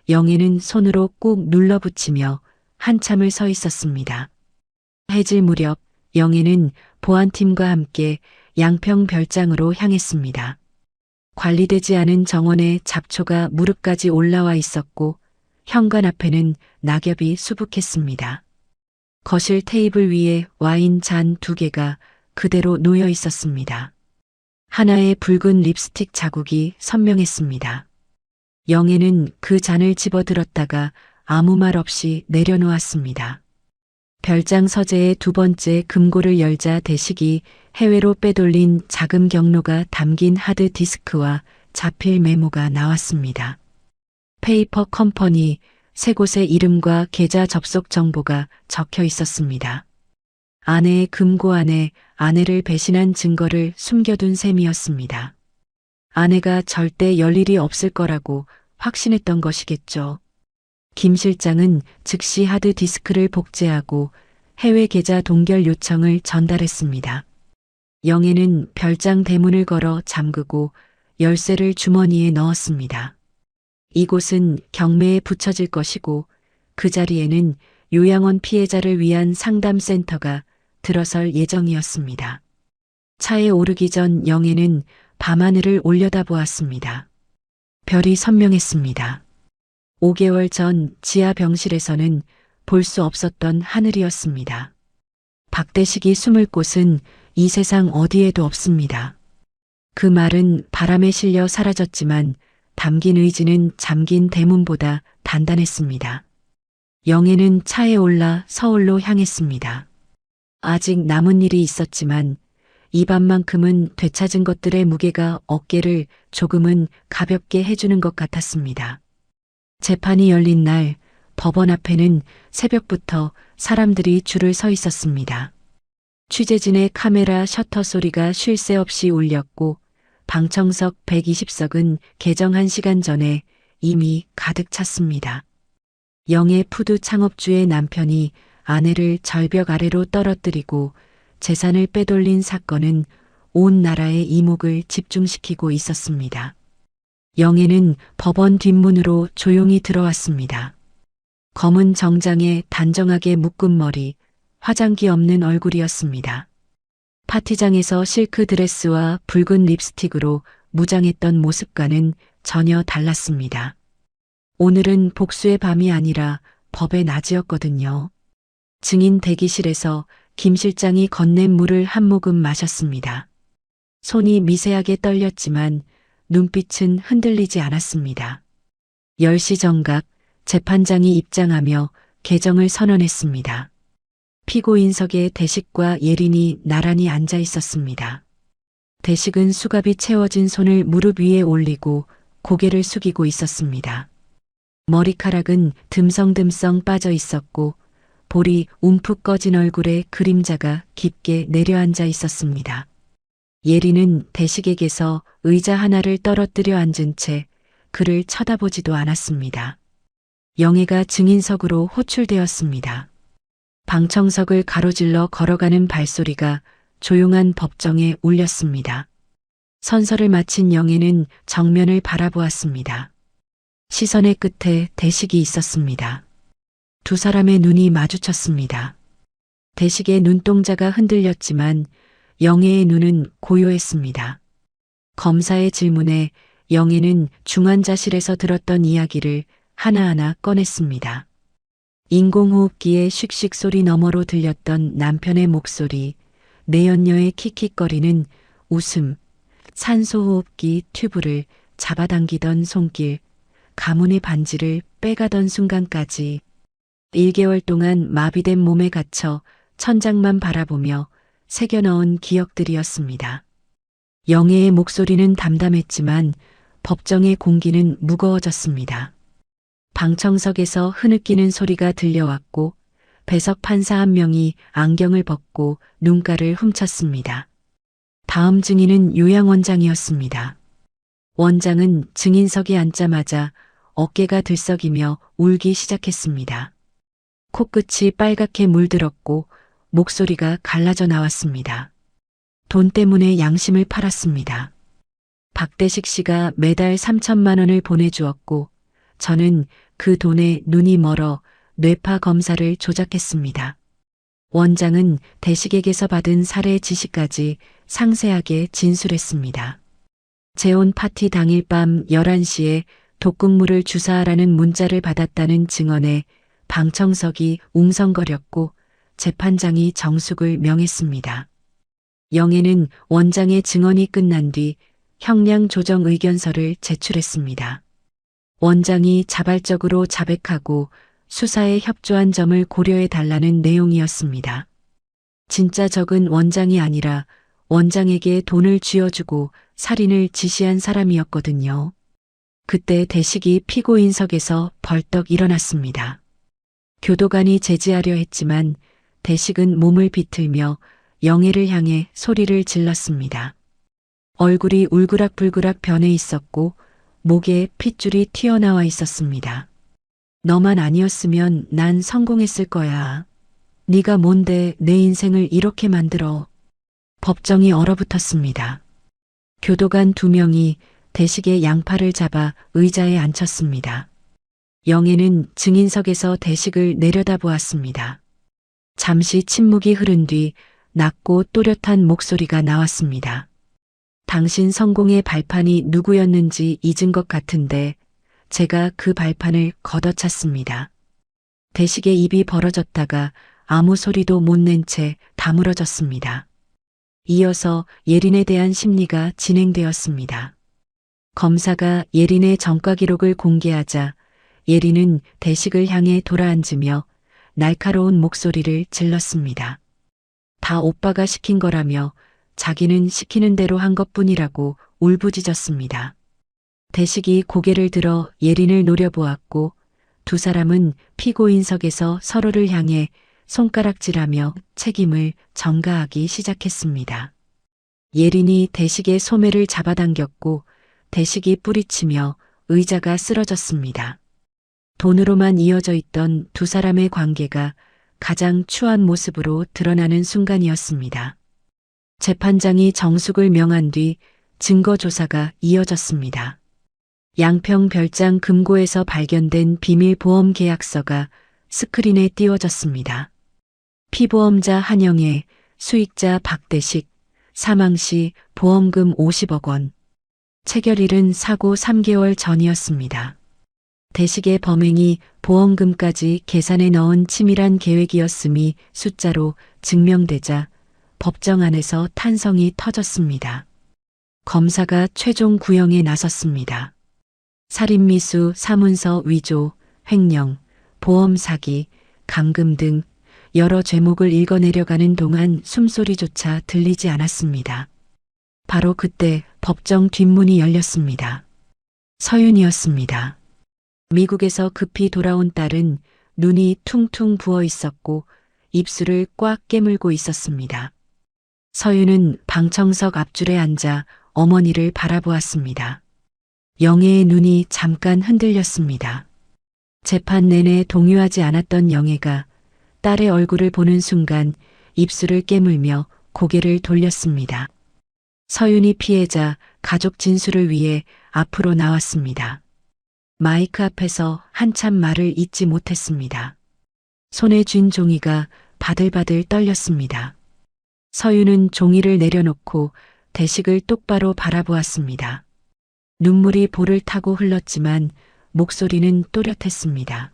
[SPEAKER 1] 영애는 손으로 꾹 눌러붙이며 한참을 서 있었습니다. 해질 무렵 영애는 보안팀과 함께 양평 별장으로 향했습니다. 관리되지 않은 정원에 잡초가 무릎까지 올라와 있었고 현관 앞에는 낙엽이 수북했습니다. 거실 테이블 위에 와인 잔 2개가 그대로 놓여 있었습니다. 하나의 붉은 립스틱 자국이 선명했습니다. 영애는 그 잔을 집어들었다가 아무 말 없이 내려놓았습니다. 별장 서재의 2번째 금고를 열자 대식이 해외로 빼돌린 자금 경로가 담긴 하드 디스크와 자필 메모가 나왔습니다. 페이퍼 컴퍼니 3곳의 이름과 계좌 접속 정보가 적혀 있었습니다. 아내의 금고 안에 아내를 배신한 증거를 숨겨둔 셈이었습니다. 아내가 절대 열 일이 없을 거라고 확신했던 것이겠죠. 김 실장은 즉시 하드 디스크를 복제하고 해외 계좌 동결 요청을 전달했습니다. 영애는 별장 대문을 걸어 잠그고 열쇠를 주머니에 넣었습니다. 이곳은 경매에 붙여질 것이고 그 자리에는 요양원 피해자를 위한 상담센터가 들어설 예정이었습니다. 차에 오르기 전 영애는 밤하늘을 올려다보았습니다. 별이 선명했습니다. 5개월 전 지하 병실에서는 볼 수 없었던 하늘이었습니다. 박대식이 숨을 곳은 이 세상 어디에도 없습니다. 그 말은 바람에 실려 사라졌지만 담긴 의지는 잠긴 대문보다 단단했습니다. 영애는 차에 올라 서울로 향했습니다. 아직 남은 일이 있었지만 입안만큼은 되찾은 것들의 무게가 어깨를 조금은 가볍게 해주는 것 같았습니다. 재판이 열린 날 법원 앞에는 새벽부터 사람들이 줄을 서 있었습니다. 취재진의 카메라 셔터 소리가 쉴 새 없이 울렸고 방청석 120석은 개정 1시간 전에 이미 가득 찼습니다. 영의 푸드 창업주의 남편이 아내를 절벽 아래로 떨어뜨리고 재산을 빼돌린 사건은 온 나라의 이목을 집중시키고 있었습니다. 영애는 법원 뒷문으로 조용히 들어왔습니다. 검은 정장에 단정하게 묶은 머리, 화장기 없는 얼굴이었습니다. 파티장에서 실크 드레스와 붉은 립스틱으로 무장했던 모습과는 전혀 달랐습니다. 오늘은 복수의 밤이 아니라 법의 낮이었거든요. 증인 대기실에서 김 실장이 건넨 물을 한 모금 마셨습니다. 손이 미세하게 떨렸지만 눈빛은 흔들리지 않았습니다. 10시 정각 재판장이 입장하며 개정을 선언했습니다. 피고인석에 대식과 예린이 나란히 앉아 있었습니다. 대식은 수갑이 채워진 손을 무릎 위에 올리고 고개를 숙이고 있었습니다. 머리카락은 듬성듬성 빠져 있었고 볼이 움푹 꺼진 얼굴에 그림자가 깊게 내려앉아 있었습니다. 예린은 대식에게서 의자 하나를 떨어뜨려 앉은 채 그를 쳐다보지도 않았습니다. 영애가 증인석으로 호출되었습니다. 방청석을 가로질러 걸어가는 발소리가 조용한 법정에 울렸습니다. 선서를 마친 영애는 정면을 바라보았습니다. 시선의 끝에 대식이 있었습니다. 두 사람의 눈이 마주쳤습니다. 대식의 눈동자가 흔들렸지만 영애의 눈은 고요했습니다. 검사의 질문에 영애는 중환자실에서 들었던 이야기를 하나하나 꺼냈습니다. 인공호흡기의 슉슉 소리 너머로 들렸던 남편의 목소리, 내연녀의 킥킥거리는 웃음, 산소호흡기 튜브를 잡아당기던 손길, 가문의 반지를 빼가던 순간까지 1개월 동안 마비된 몸에 갇혀 천장만 바라보며 새겨넣은 기억들이었습니다. 영애의 목소리는 담담했지만 법정의 공기는 무거워졌습니다. 방청석에서 흐느끼는 소리가 들려왔고 배석 판사 한 명이 안경을 벗고 눈가를 훔쳤습니다. 다음 증인은 요양원장이었습니다. 원장은 증인석에 앉자마자 어깨가 들썩이며 울기 시작했습니다. 코끝이 빨갛게 물들었고 목소리가 갈라져 나왔습니다. 돈 때문에 양심을 팔았습니다. 박대식 씨가 매달 3천만 원을 보내주었고 저는 그 돈에 눈이 멀어 뇌파 검사를 조작했습니다. 원장은 대식에게서 받은 살해 지시까지 상세하게 진술했습니다. 재혼 파티 당일 밤 11시에 독극물을 주사하라는 문자를 받았다는 증언에 방청석이 웅성거렸고 재판장이 정숙을 명했습니다. 영애는 원장의 증언이 끝난 뒤 형량 조정 의견서를 제출했습니다. 원장이 자발적으로 자백하고 수사에 협조한 점을 고려해 달라는 내용이었습니다. 진짜 적은 원장이 아니라 원장에게 돈을 쥐어주고 살인을 지시한 사람이었거든요. 그때 대식이 피고인석에서 벌떡 일어났습니다. 교도관이 제지하려 했지만 대식은 몸을 비틀며 영애를 향해 소리를 질렀습니다. 얼굴이 울그락불그락 변해 있었고 목에 핏줄이 튀어나와 있었습니다. 너만 아니었으면 난 성공했을 거야. 네가 뭔데 내 인생을 이렇게 만들어. 법정이 얼어붙었습니다. 교도관 2명이 대식의 양팔을 잡아 의자에 앉혔습니다. 영애는 증인석에서 대식을 내려다보았습니다. 잠시 침묵이 흐른 뒤 낮고 또렷한 목소리가 나왔습니다. 당신 성공의 발판이 누구였는지 잊은 것 같은데 제가 그 발판을 걷어찼습니다. 대식의 입이 벌어졌다가 아무 소리도 못 낸 채 다물어졌습니다. 이어서 예린에 대한 심리가 진행되었습니다. 검사가 예린의 전과 기록을 공개하자 예린은 대식을 향해 돌아앉으며 날카로운 목소리를 질렀습니다. 다 오빠가 시킨 거라며 자기는 시키는 대로 한 것뿐이라고 울부짖었습니다. 대식이 고개를 들어 예린을 노려보았고 두 사람은 피고인석에서 서로를 향해 손가락질하며 책임을 전가하기 시작했습니다. 예린이 대식의 소매를 잡아당겼고 대식이 뿌리치며 의자가 쓰러졌습니다. 돈으로만 이어져 있던 두 사람의 관계가 가장 추한 모습으로 드러나는 순간이었습니다. 재판장이 정숙을 명한 뒤 증거 조사가 이어졌습니다. 양평 별장 금고에서 발견된 비밀 보험 계약서가 스크린에 띄워졌습니다. 피보험자 한영애, 수익자 박대식, 사망 시 보험금 50억 원. 체결일은 사고 3개월 전이었습니다. 대식의 범행이 보험금까지 계산에 넣은 치밀한 계획이었음이 숫자로 증명되자 법정 안에서 탄성이 터졌습니다. 검사가 최종 구형에 나섰습니다. 살인미수, 사문서 위조, 횡령, 보험 사기, 감금 등 여러 죄목을 읽어내려가는 동안 숨소리조차 들리지 않았습니다. 바로 그때 법정 뒷문이 열렸습니다. 서윤이었습니다. 미국에서 급히 돌아온 딸은 눈이 퉁퉁 부어 있었고 입술을 꽉 깨물고 있었습니다. 서윤은 방청석 앞줄에 앉아 어머니를 바라보았습니다. 영애의 눈이 잠깐 흔들렸습니다. 재판 내내 동요하지 않았던 영애가 딸의 얼굴을 보는 순간 입술을 깨물며 고개를 돌렸습니다. 서윤이 피해자 가족 진술을 위해 앞으로 나왔습니다. 마이크 앞에서 한참 말을 잇지 못했습니다. 손에 쥔 종이가 바들바들 떨렸습니다. 서윤은 종이를 내려놓고 대식을 똑바로 바라보았습니다. 눈물이 볼을 타고 흘렀지만 목소리는 또렷했습니다.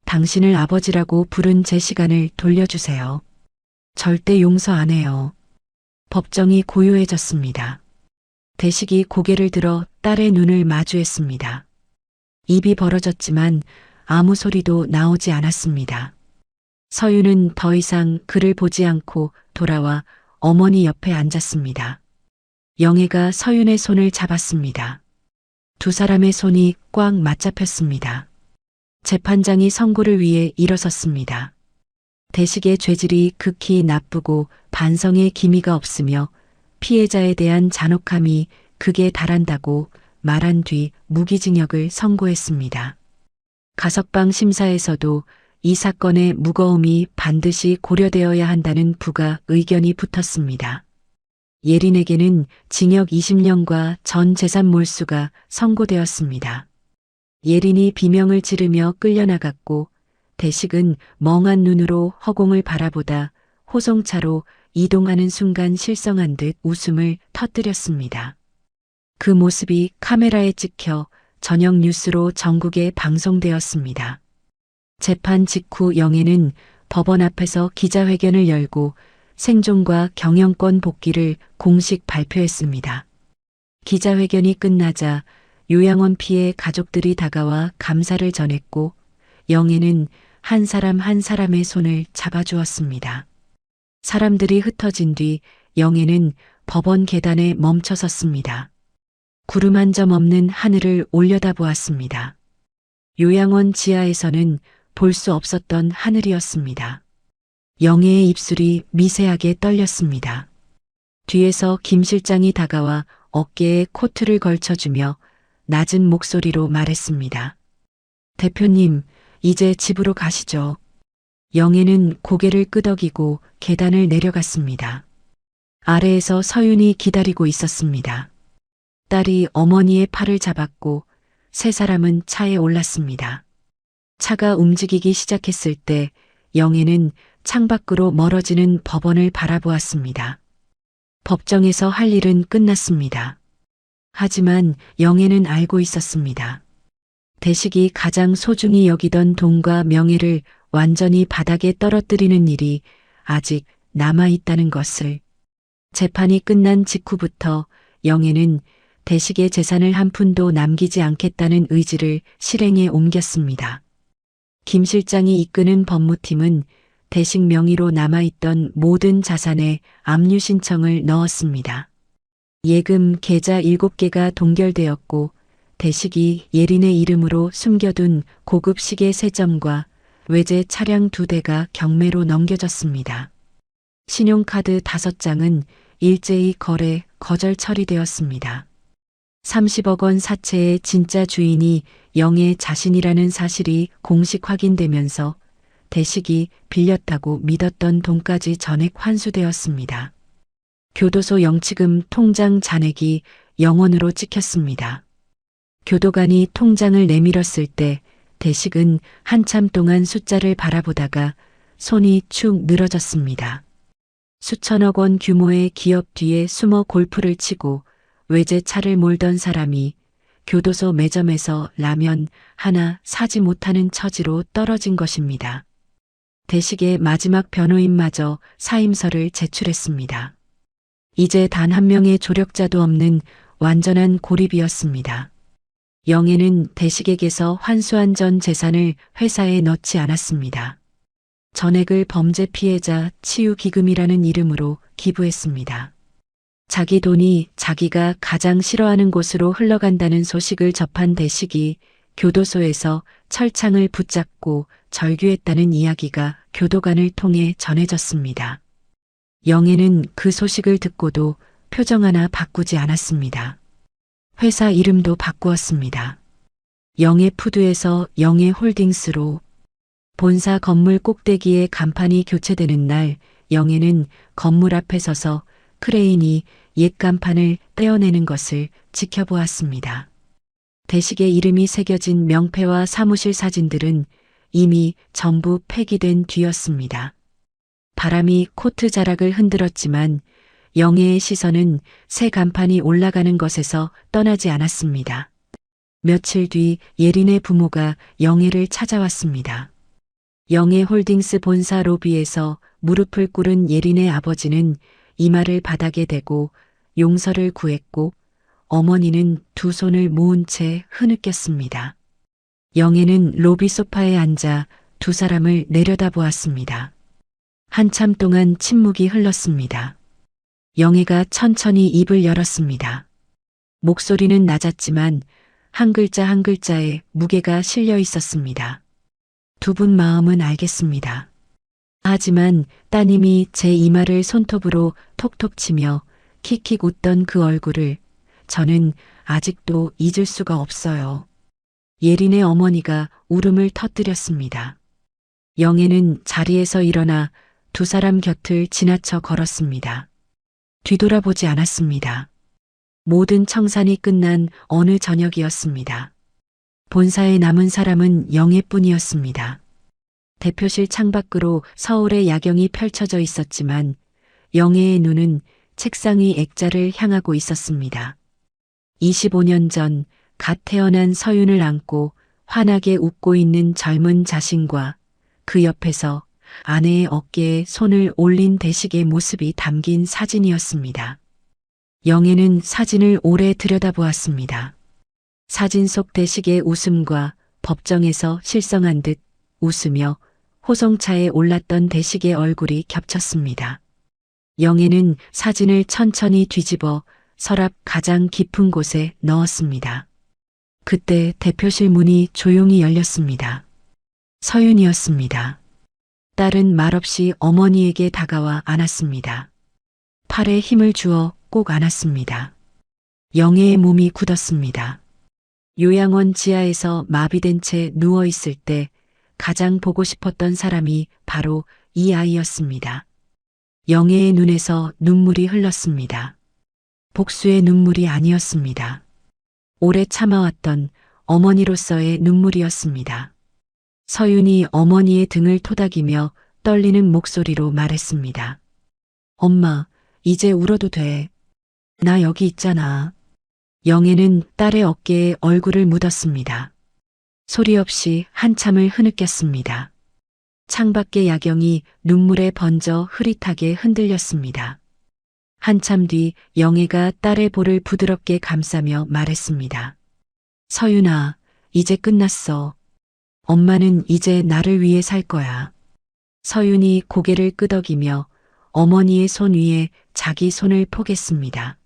[SPEAKER 1] 당신을 아버지라고 부른 제 시간을 돌려주세요. 절대 용서 안 해요. 법정이 고요해졌습니다. 대식이 고개를 들어 딸의 눈을 마주했습니다. 입이 벌어졌지만 아무 소리도 나오지 않았습니다. 서윤은 더 이상 그를 보지 않고 돌아와 어머니 옆에 앉았습니다. 영애가 서윤의 손을 잡았습니다. 두 사람의 손이 꽉 맞잡혔습니다. 재판장이 선고를 위해 일어섰습니다. 대식의 죄질이 극히 나쁘고 반성의 기미가 없으며 피해자에 대한 잔혹함이 극에 달한다고 말한 뒤 무기징역을 선고했습니다. 가석방 심사에서도 이 사건의 무거움이 반드시 고려되어야 한다는 부가 의견이 붙었습니다. 예린에게는 징역 20년과 전 재산 몰수가 선고되었습니다. 예린이 비명을 지르며 끌려나갔고 대식은 멍한 눈으로 허공을 바라보다 호송차로 이동하는 순간 실성한 듯 웃음을 터뜨렸습니다. 그 모습이 카메라에 찍혀 저녁 뉴스로 전국에 방송되었습니다. 재판 직후 영애는 법원 앞에서 기자회견을 열고 생존과 경영권 복귀를 공식 발표했습니다. 기자회견이 끝나자 요양원 피해 가족들이 다가와 감사를 전했고 영애는 한 사람 한 사람의 손을 잡아주었습니다. 사람들이 흩어진 뒤 영애는 법원 계단에 멈춰 섰습니다. 구름 한 점 없는 하늘을 올려다보았습니다. 요양원 지하에서는 볼 수 없었던 하늘이었습니다. 영애의 입술이 미세하게 떨렸습니다. 뒤에서 김 실장이 다가와 어깨에 코트를 걸쳐주며 낮은 목소리로 말했습니다. 대표님, 이제 집으로 가시죠. 영애는 고개를 끄덕이고 계단을 내려갔습니다. 아래에서 서윤이 기다리고 있었습니다. 딸이 어머니의 팔을 잡았고 세 사람은 차에 올랐습니다. 차가 움직이기 시작했을 때 영애는 창밖으로 멀어지는 법원을 바라보았습니다. 법정에서 할 일은 끝났습니다. 하지만 영애는 알고 있었습니다. 대식이 가장 소중히 여기던 돈과 명예를 완전히 바닥에 떨어뜨리는 일이 아직 남아있다는 것을. 재판이 끝난 직후부터 영애는 대식의 재산을 한 푼도 남기지 않겠다는 의지를 실행에 옮겼습니다. 김 실장이 이끄는 법무팀은 대식 명의로 남아있던 모든 자산에 압류 신청을 넣었습니다. 예금 계좌 7개가 동결되었고 대식이 예린의 이름으로 숨겨둔 고급 시계 3점과 외제 차량 2대가 경매로 넘겨졌습니다. 신용카드 5장은 일제히 거래 거절 처리되었습니다. 30억 원 사채의 진짜 주인이 영애 자신이라는 사실이 공식 확인되면서 대식이 빌렸다고 믿었던 돈까지 전액 환수되었습니다. 교도소 영치금 통장 잔액이 0원으로 찍혔습니다. 교도관이 통장을 내밀었을 때 대식은 한참 동안 숫자를 바라보다가 손이 축 늘어졌습니다. 수천억 원 규모의 기업 뒤에 숨어 골프를 치고 외제 차를 몰던 사람이 교도소 매점에서 라면 하나 사지 못하는 처지로 떨어진 것입니다. 대식의 마지막 변호인마저 사임서를 제출했습니다. 이제 단 한 명의 조력자도 없는 완전한 고립이었습니다. 영애는 대식에게서 환수한 전 재산을 회사에 넣지 않았습니다. 전액을 범죄 피해자 치유 기금이라는 이름으로 기부했습니다. 자기 돈이 자기가 가장 싫어하는 곳으로 흘러간다는 소식을 접한 대식이 교도소에서 철창을 붙잡고 절규했다는 이야기가 교도관을 통해 전해졌습니다. 영애는 그 소식을 듣고도 표정 하나 바꾸지 않았습니다. 회사 이름도 바꾸었습니다. 영애 푸드에서 영애 홀딩스로. 본사 건물 꼭대기에 간판이 교체되는 날 영애는 건물 앞에 서서 크레인이 옛 간판을 떼어내는 것을 지켜보았습니다. 대식의 이름이 새겨진 명패와 사무실 사진들은 이미 전부 폐기된 뒤였습니다. 바람이 코트 자락을 흔들었지만 영애의 시선은 새 간판이 올라가는 것에서 떠나지 않았습니다. 며칠 뒤 예린의 부모가 영애를 찾아왔습니다. 영애 홀딩스 본사 로비에서 무릎을 꿇은 예린의 아버지는 이마를 바닥에 대고 용서를 구했고 어머니는 두 손을 모은 채 흐느꼈습니다. 영애는 로비 소파에 앉아 두 사람을 내려다보았습니다. 한참 동안 침묵이 흘렀습니다. 영애가 천천히 입을 열었습니다. 목소리는 낮았지만 한 글자 한 글자에 무게가 실려 있었습니다. 두 분 마음은 알겠습니다. 하지만 따님이 제 이마를 손톱으로 톡톡 치며 킥킥 웃던 그 얼굴을 저는 아직도 잊을 수가 없어요. 예린의 어머니가 울음을 터뜨렸습니다. 영애는 자리에서 일어나 두 사람 곁을 지나쳐 걸었습니다. 뒤돌아보지 않았습니다. 모든 청산이 끝난 어느 저녁이었습니다. 본사에 남은 사람은 영애뿐이었습니다. 대표실 창밖으로 서울의 야경이 펼쳐져 있었지만 영애의 눈은 책상 위 액자를 향하고 있었습니다. 25년 전 갓 태어난 서윤을 안고 환하게 웃고 있는 젊은 자신과 그 옆에서 아내의 어깨에 손을 올린 대식의 모습이 담긴 사진이었습니다. 영애는 사진을 오래 들여다보았습니다. 사진 속 대식의 웃음과 법정에서 실성한 듯 웃으며 호송차에 올랐던 대식의 얼굴이 겹쳤습니다. 영애는 사진을 천천히 뒤집어 서랍 가장 깊은 곳에 넣었습니다. 그때 대표실 문이 조용히 열렸습니다. 서윤이었습니다. 딸은 말없이 어머니에게 다가와 안았습니다. 팔에 힘을 주어 꼭 안았습니다. 영애의 몸이 굳었습니다. 요양원 지하에서 마비된 채 누워있을 때 가장 보고 싶었던 사람이 바로 이 아이였습니다. 영애의 눈에서 눈물이 흘렀습니다. 복수의 눈물이 아니었습니다. 오래 참아왔던 어머니로서의 눈물이었습니다. 서윤이 어머니의 등을 토닥이며 떨리는 목소리로 말했습니다. 엄마, 이제 울어도 돼. 나 여기 있잖아. 영애는 딸의 어깨에 얼굴을 묻었습니다. 소리 없이 한참을 흐느꼈습니다. 창밖의 야경이 눈물에 번져 흐릿하게 흔들렸습니다. 한참 뒤 영애가 딸의 볼을 부드럽게 감싸며 말했습니다. 서윤아, 이제 끝났어. 엄마는 이제 나를 위해 살 거야. 서윤이 고개를 끄덕이며 어머니의 손 위에 자기 손을 포겠습니다.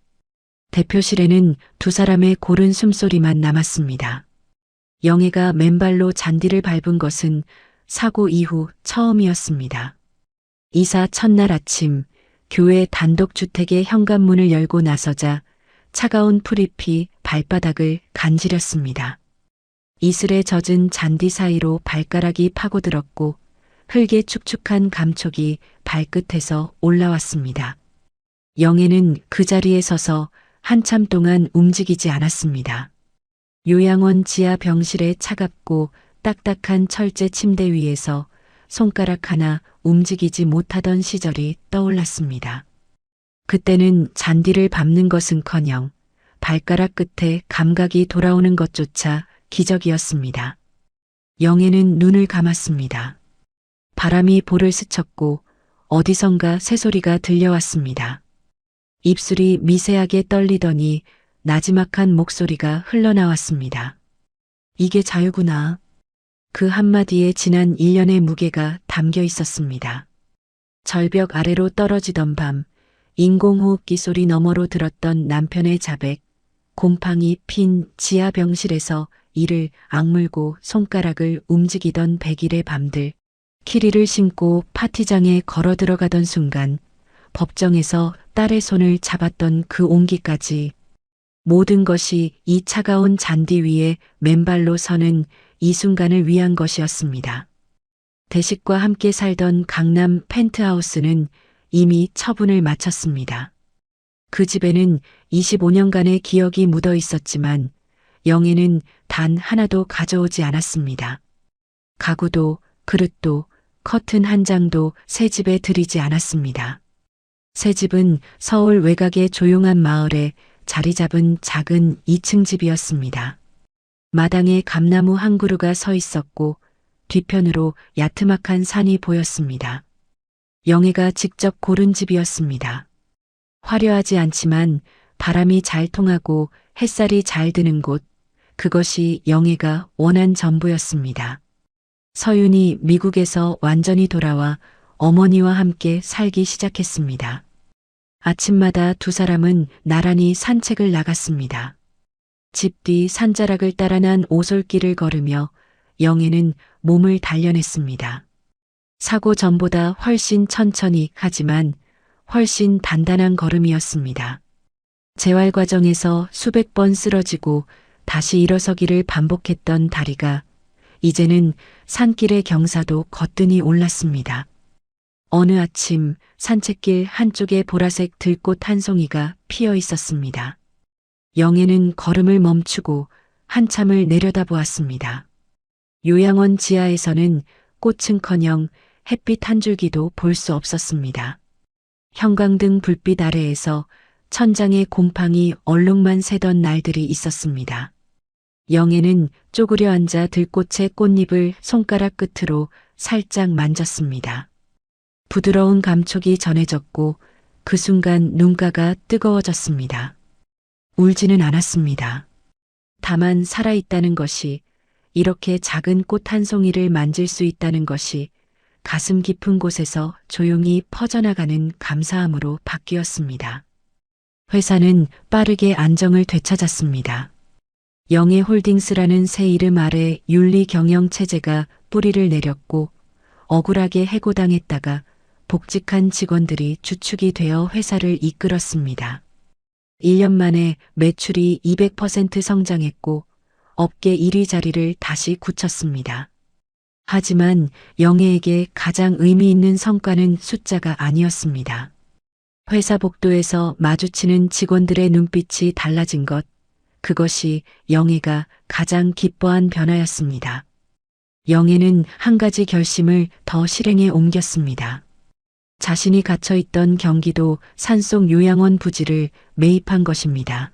[SPEAKER 1] 대표실에는 두 사람의 고른 숨소리만 남았습니다. 영애가 맨발로 잔디를 밟은 것은 사고 이후 처음이었습니다. 이사 첫날 아침 교회 단독주택의 현관문을 열고 나서자 차가운 풀잎이 발바닥을 간지렸습니다. 이슬에 젖은 잔디 사이로 발가락이 파고들었고 흙의 축축한 감촉이 발끝에서 올라왔습니다. 영애는 그 자리에 서서 한참 동안 움직이지 않았습니다. 요양원 지하 병실의 차갑고 딱딱한 철제 침대 위에서 손가락 하나 움직이지 못하던 시절이 떠올랐습니다. 그때는 잔디를 밟는 것은커녕 발가락 끝에 감각이 돌아오는 것조차 기적이었습니다. 영애는 눈을 감았습니다. 바람이 볼을 스쳤고 어디선가 새소리가 들려왔습니다. 입술이 미세하게 떨리더니 나지막한 목소리가 흘러나왔습니다. 이게 자유구나. 그 한마디에 지난 1년의 무게가 담겨 있었습니다. 절벽 아래로 떨어지던 밤, 인공호흡기 소리 너머로 들었던 남편의 자백, 곰팡이 핀 지하 병실에서 이를 악물고 손가락을 움직이던 100일의 밤들, 키리를 신고 파티장에 걸어 들어가던 순간, 법정에서 딸의 손을 잡았던 그 온기까지 모든 것이 이 차가운 잔디 위에 맨발로 서는 이 순간을 위한 것이었습니다. 대식과 함께 살던 강남 펜트하우스는 이미 처분을 마쳤습니다. 그 집에는 25년간의 기억이 묻어 있었지만 영애는 단 하나도 가져오지 않았습니다. 가구도 그릇도 커튼 한 장도 새 집에 들이지 않았습니다. 새 집은 서울 외곽의 조용한 마을에 자리 잡은 작은 2층 집이었습니다. 마당에 감나무 한 그루가 서 있었고 뒤편으로 야트막한 산이 보였습니다. 영애가 직접 고른 집이었습니다. 화려하지 않지만 바람이 잘 통하고 햇살이 잘 드는 곳, 그것이 영애가 원한 전부였습니다. 서윤이 미국에서 완전히 돌아와 어머니와 함께 살기 시작했습니다. 아침마다 두 사람은 나란히 산책을 나갔습니다. 집 뒤 산자락을 따라 난 오솔길을 걸으며 영애는 몸을 단련했습니다. 사고 전보다 훨씬 천천히 하지만 훨씬 단단한 걸음이었습니다. 재활 과정에서 수백 번 쓰러지고 다시 일어서기를 반복했던 다리가 이제는 산길의 경사도 거뜬히 올랐습니다. 어느 아침 산책길 한쪽에 보라색 들꽃 한 송이가 피어 있었습니다. 영애는 걸음을 멈추고 한참을 내려다보았습니다. 요양원 지하에서는 꽃은커녕 햇빛 한 줄기도 볼 수 없었습니다. 형광등 불빛 아래에서 천장에 곰팡이 얼룩만 새던 날들이 있었습니다. 영애는 쪼그려 앉아 들꽃의 꽃잎을 손가락 끝으로 살짝 만졌습니다. 부드러운 감촉이 전해졌고 그 순간 눈가가 뜨거워졌습니다. 울지는 않았습니다. 다만 살아있다는 것이, 이렇게 작은 꽃 한 송이를 만질 수 있다는 것이 가슴 깊은 곳에서 조용히 퍼져나가는 감사함으로 바뀌었습니다. 회사는 빠르게 안정을 되찾았습니다. 영애홀딩스라는 새 이름 아래 윤리 경영 체제가 뿌리를 내렸고 억울하게 해고당했다가 복직한 직원들이 주축이 되어 회사를 이끌었습니다. 1년 만에 매출이 200% 성장했고 업계 1위 자리를 다시 굳혔습니다. 하지만 영애에게 가장 의미 있는 성과는 숫자가 아니었습니다. 회사 복도에서 마주치는 직원들의 눈빛이 달라진 것, 그것이 영애가 가장 기뻐한 변화였습니다. 영애는 한 가지 결심을 더 실행에 옮겼습니다. 자신이 갇혀있던 경기도 산속 요양원 부지를 매입한 것입니다.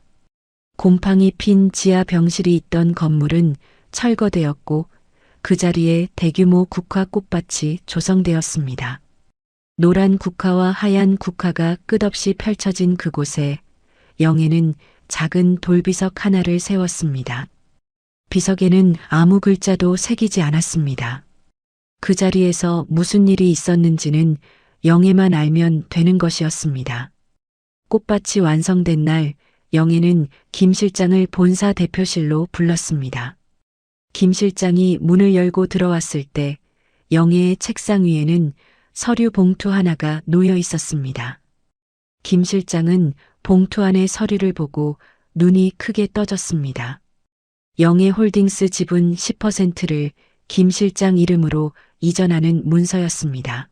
[SPEAKER 1] 곰팡이 핀 지하 병실이 있던 건물은 철거되었고 그 자리에 대규모 국화 꽃밭이 조성되었습니다. 노란 국화와 하얀 국화가 끝없이 펼쳐진 그곳에 영애는 작은 돌비석 하나를 세웠습니다. 비석에는 아무 글자도 새기지 않았습니다. 그 자리에서 무슨 일이 있었는지는 영애만 알면 되는 것이었습니다. 꽃밭이 완성된 날 영애는 김 실장을 본사 대표실로 불렀습니다. 김 실장이 문을 열고 들어왔을 때 영애의 책상 위에는 서류 봉투 하나가 놓여 있었습니다. 김 실장은 봉투 안의 서류를 보고 눈이 크게 떠졌습니다. 영애 홀딩스 지분 10%를 김 실장 이름으로 이전하는 문서였습니다.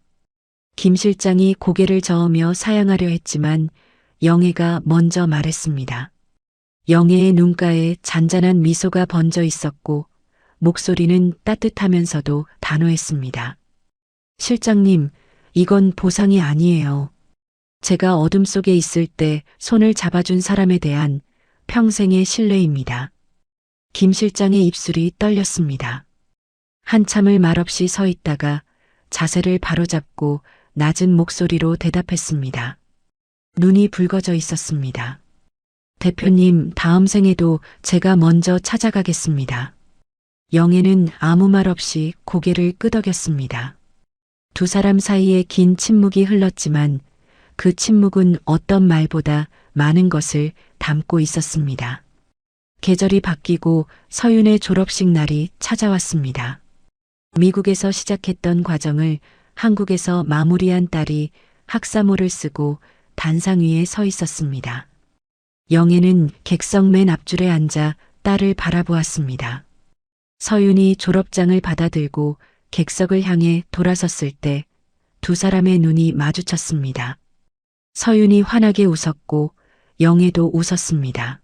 [SPEAKER 1] 김 실장이 고개를 저으며 사양하려 했지만 영애가 먼저 말했습니다. 영애의 눈가에 잔잔한 미소가 번져 있었고 목소리는 따뜻하면서도 단호했습니다. 실장님, 이건 보상이 아니에요. 제가 어둠 속에 있을 때 손을 잡아준 사람에 대한 평생의 신뢰입니다. 김 실장의 입술이 떨렸습니다. 한참을 말없이 서 있다가 자세를 바로잡고 낮은 목소리로 대답했습니다. 눈이 붉어져 있었습니다. 대표님, 다음 생에도 제가 먼저 찾아가겠습니다. 영애는 아무 말 없이 고개를 끄덕였습니다. 두 사람 사이에 긴 침묵이 흘렀지만 그 침묵은 어떤 말보다 많은 것을 담고 있었습니다. 계절이 바뀌고 서윤의 졸업식 날이 찾아왔습니다. 미국에서 시작했던 과정을 한국에서 마무리한 딸이 학사모를 쓰고 단상 위에 서 있었습니다. 영애는 객석 맨 앞줄에 앉아 딸을 바라보았습니다. 서윤이 졸업장을 받아들고 객석을 향해 돌아섰을 때 두 사람의 눈이 마주쳤습니다. 서윤이 환하게 웃었고 영애도 웃었습니다.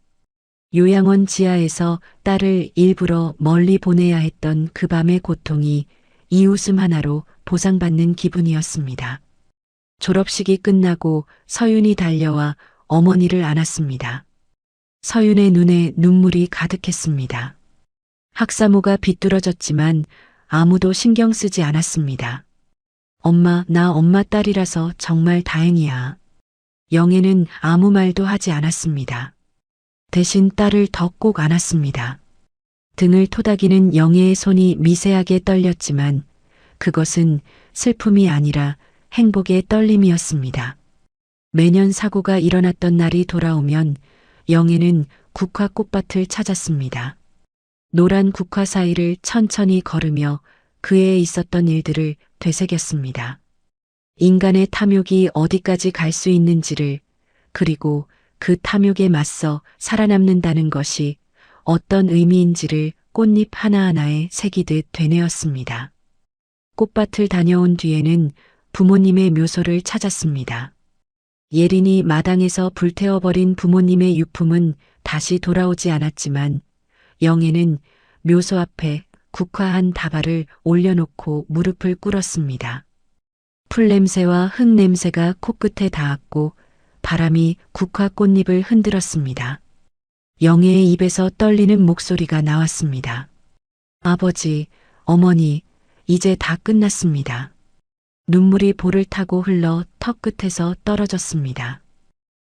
[SPEAKER 1] 요양원 지하에서 딸을 일부러 멀리 보내야 했던 그 밤의 고통이 이 웃음 하나로 보상받는 기분이었습니다. 졸업식이 끝나고 서윤이 달려와 어머니를 안았습니다. 서윤의 눈에 눈물이 가득했습니다. 학사모가 비뚤어졌지만 아무도 신경 쓰지 않았습니다. 엄마, 나 엄마 딸이라서 정말 다행이야. 영애는 아무 말도 하지 않았습니다. 대신 딸을 더 꼭 안았습니다. 등을 토닥이는 영애의 손이 미세하게 떨렸지만 그것은 슬픔이 아니라 행복의 떨림이었습니다. 매년 사고가 일어났던 날이 돌아오면 영애는 국화 꽃밭을 찾았습니다. 노란 국화 사이를 천천히 걸으며 그 해에 있었던 일들을 되새겼습니다. 인간의 탐욕이 어디까지 갈 수 있는지를, 그리고 그 탐욕에 맞서 살아남는다는 것이 어떤 의미인지를 꽃잎 하나하나에 새기듯 되뇌었습니다. 꽃밭을 다녀온 뒤에는 부모님의 묘소를 찾았습니다. 예린이 마당에서 불태워버린 부모님의 유품은 다시 돌아오지 않았지만 영애는 묘소 앞에 국화 한 다발을 올려놓고 무릎을 꿇었습니다. 풀냄새와 흙냄새가 코끝에 닿았고 바람이 국화 꽃잎을 흔들었습니다. 영애의 입에서 떨리는 목소리가 나왔습니다. 아버지, 어머니, 이제 다 끝났습니다. 눈물이 볼을 타고 흘러 턱 끝에서 떨어졌습니다.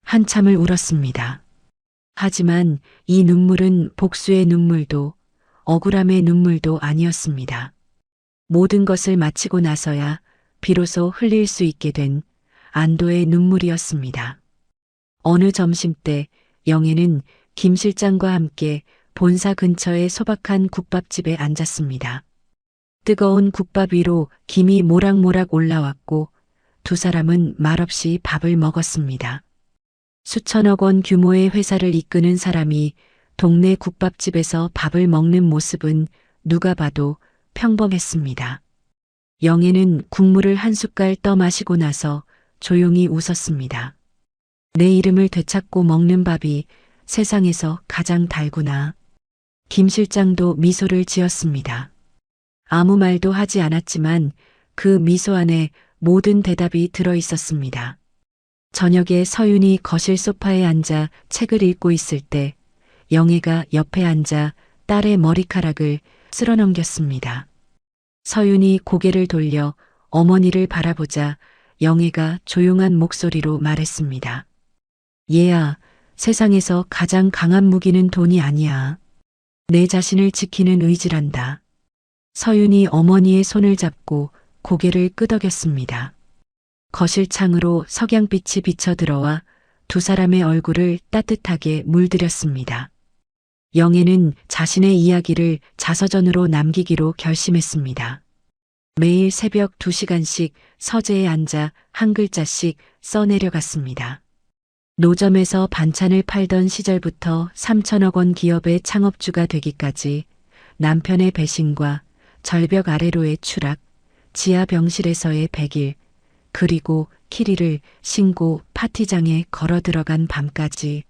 [SPEAKER 1] 한참을 울었습니다. 하지만 이 눈물은 복수의 눈물도 억울함의 눈물도 아니었습니다. 모든 것을 마치고 나서야 비로소 흘릴 수 있게 된 안도의 눈물이었습니다. 어느 점심때 영애는 김 실장과 함께 본사 근처의 소박한 국밥집에 앉았습니다. 뜨거운 국밥 위로 김이 모락모락 올라왔고 두 사람은 말없이 밥을 먹었습니다. 수천억 원 규모의 회사를 이끄는 사람이 동네 국밥집에서 밥을 먹는 모습은 누가 봐도 평범했습니다. 영애는 국물을 한 숟갈 떠 마시고 나서 조용히 웃었습니다. 내 이름을 되찾고 먹는 밥이 세상에서 가장 달구나. 김 실장도 미소를 지었습니다. 아무 말도 하지 않았지만 그 미소 안에 모든 대답이 들어 있었습니다. 저녁에 서윤이 거실 소파에 앉아 책을 읽고 있을 때 영애가 옆에 앉아 딸의 머리카락을 쓸어넘겼습니다. 서윤이 고개를 돌려 어머니를 바라보자 영애가 조용한 목소리로 말했습니다. 얘야, 세상에서 가장 강한 무기는 돈이 아니야. 내 자신을 지키는 의지란다. 서윤이 어머니의 손을 잡고 고개를 끄덕였습니다. 거실 창으로 석양빛이 비쳐들어와 두 사람의 얼굴을 따뜻하게 물들였습니다. 영애는 자신의 이야기를 자서전으로 남기기로 결심했습니다. 매일 새벽 2시간씩 서재에 앉아 한 글자씩 써내려갔습니다. 노점에서 반찬을 팔던 시절부터 3천억 원 기업의 창업주가 되기까지 남편의 배신과 절벽 아래로의 추락, 지하 병실에서의 100일, 그리고 키리를 신고 파티장에 걸어 들어간 밤까지.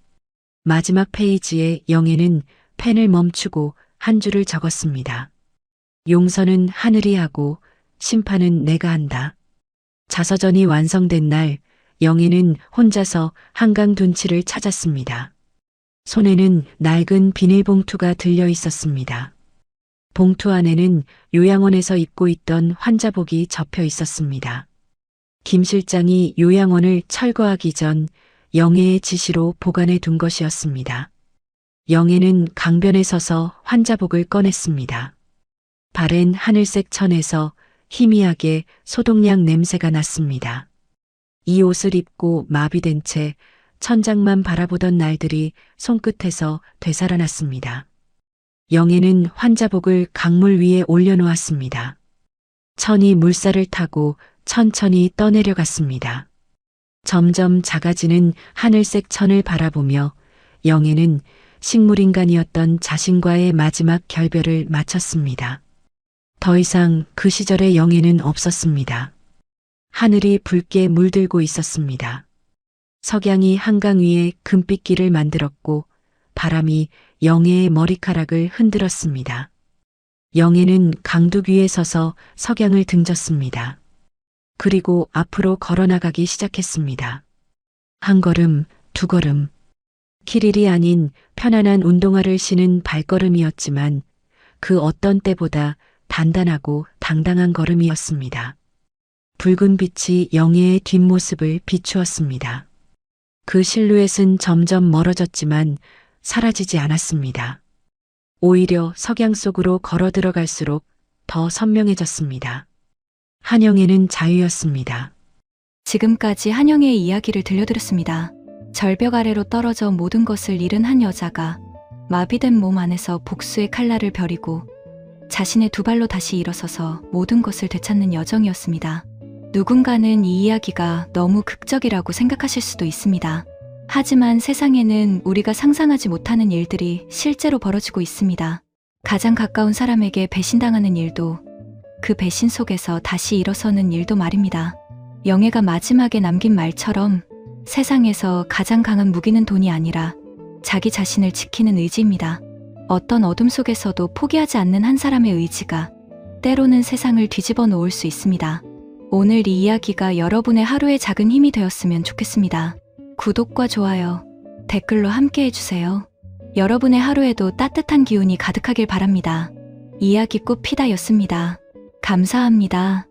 [SPEAKER 1] 마지막 페이지에 영애는 펜을 멈추고 한 줄을 적었습니다. 용서는 하늘이 하고 심판은 내가 한다. 자서전이 완성된 날 영애는 혼자서 한강 둔치를 찾았습니다. 손에는 낡은 비닐봉투가 들려 있었습니다. 봉투 안에는 요양원에서 입고 있던 환자복이 접혀 있었습니다. 김 실장이 요양원을 철거하기 전 영애의 지시로 보관해 둔 것이었습니다. 영애는 강변에 서서 환자복을 꺼냈습니다. 바랜 하늘색 천에서 희미하게 소독약 냄새가 났습니다. 이 옷을 입고 마비된 채 천장만 바라보던 날들이 손끝에서 되살아났습니다. 영애는 환자복을 강물 위에 올려놓았습니다. 천이 물살을 타고 천천히 떠내려갔습니다. 점점 작아지는 하늘색 천을 바라보며 영애는 식물인간이었던 자신과의 마지막 결별을 마쳤습니다. 더 이상 그 시절의 영애는 없었습니다. 하늘이 붉게 물들고 있었습니다. 석양이 한강 위에 금빛길을 만들었고 바람이 영애의 머리카락을 흔들었습니다. 영애는 강둑 위에 서서 석양을 등졌습니다. 그리고 앞으로 걸어나가기 시작했습니다. 한 걸음, 두 걸음. 키릴이 아닌 편안한 운동화를 신은 발걸음이었지만 그 어떤 때보다 단단하고 당당한 걸음이었습니다. 붉은 빛이 영애의 뒷모습을 비추었습니다. 그 실루엣은 점점 멀어졌지만 사라지지 않았습니다. 오히려 석양 속으로 걸어 들어갈수록 더 선명해졌습니다. 한영애는 자유였습니다.
[SPEAKER 3] 지금까지 한영애의 이야기를 들려드렸습니다. 절벽 아래로 떨어져 모든 것을 잃은 한 여자가 마비된 몸 안에서 복수의 칼날을 벼리고 자신의 두 발로 다시 일어서서 모든 것을 되찾는 여정이었습니다. 누군가는 이 이야기가 너무 극적이라고 생각하실 수도 있습니다. 하지만 세상에는 우리가 상상하지 못하는 일들이 실제로 벌어지고 있습니다. 가장 가까운 사람에게 배신당하는 일도, 그 배신 속에서 다시 일어서는 일도 말입니다. 영애가 마지막에 남긴 말처럼 세상에서 가장 강한 무기는 돈이 아니라 자기 자신을 지키는 의지입니다. 어떤 어둠 속에서도 포기하지 않는 한 사람의 의지가 때로는 세상을 뒤집어 놓을 수 있습니다. 오늘 이 이야기가 여러분의 하루의 작은 힘이 되었으면 좋겠습니다. 구독과 좋아요, 댓글로 함께 해주세요. 여러분의 하루에도 따뜻한 기운이 가득하길 바랍니다. 이야기 꽃피다였습니다. 감사합니다.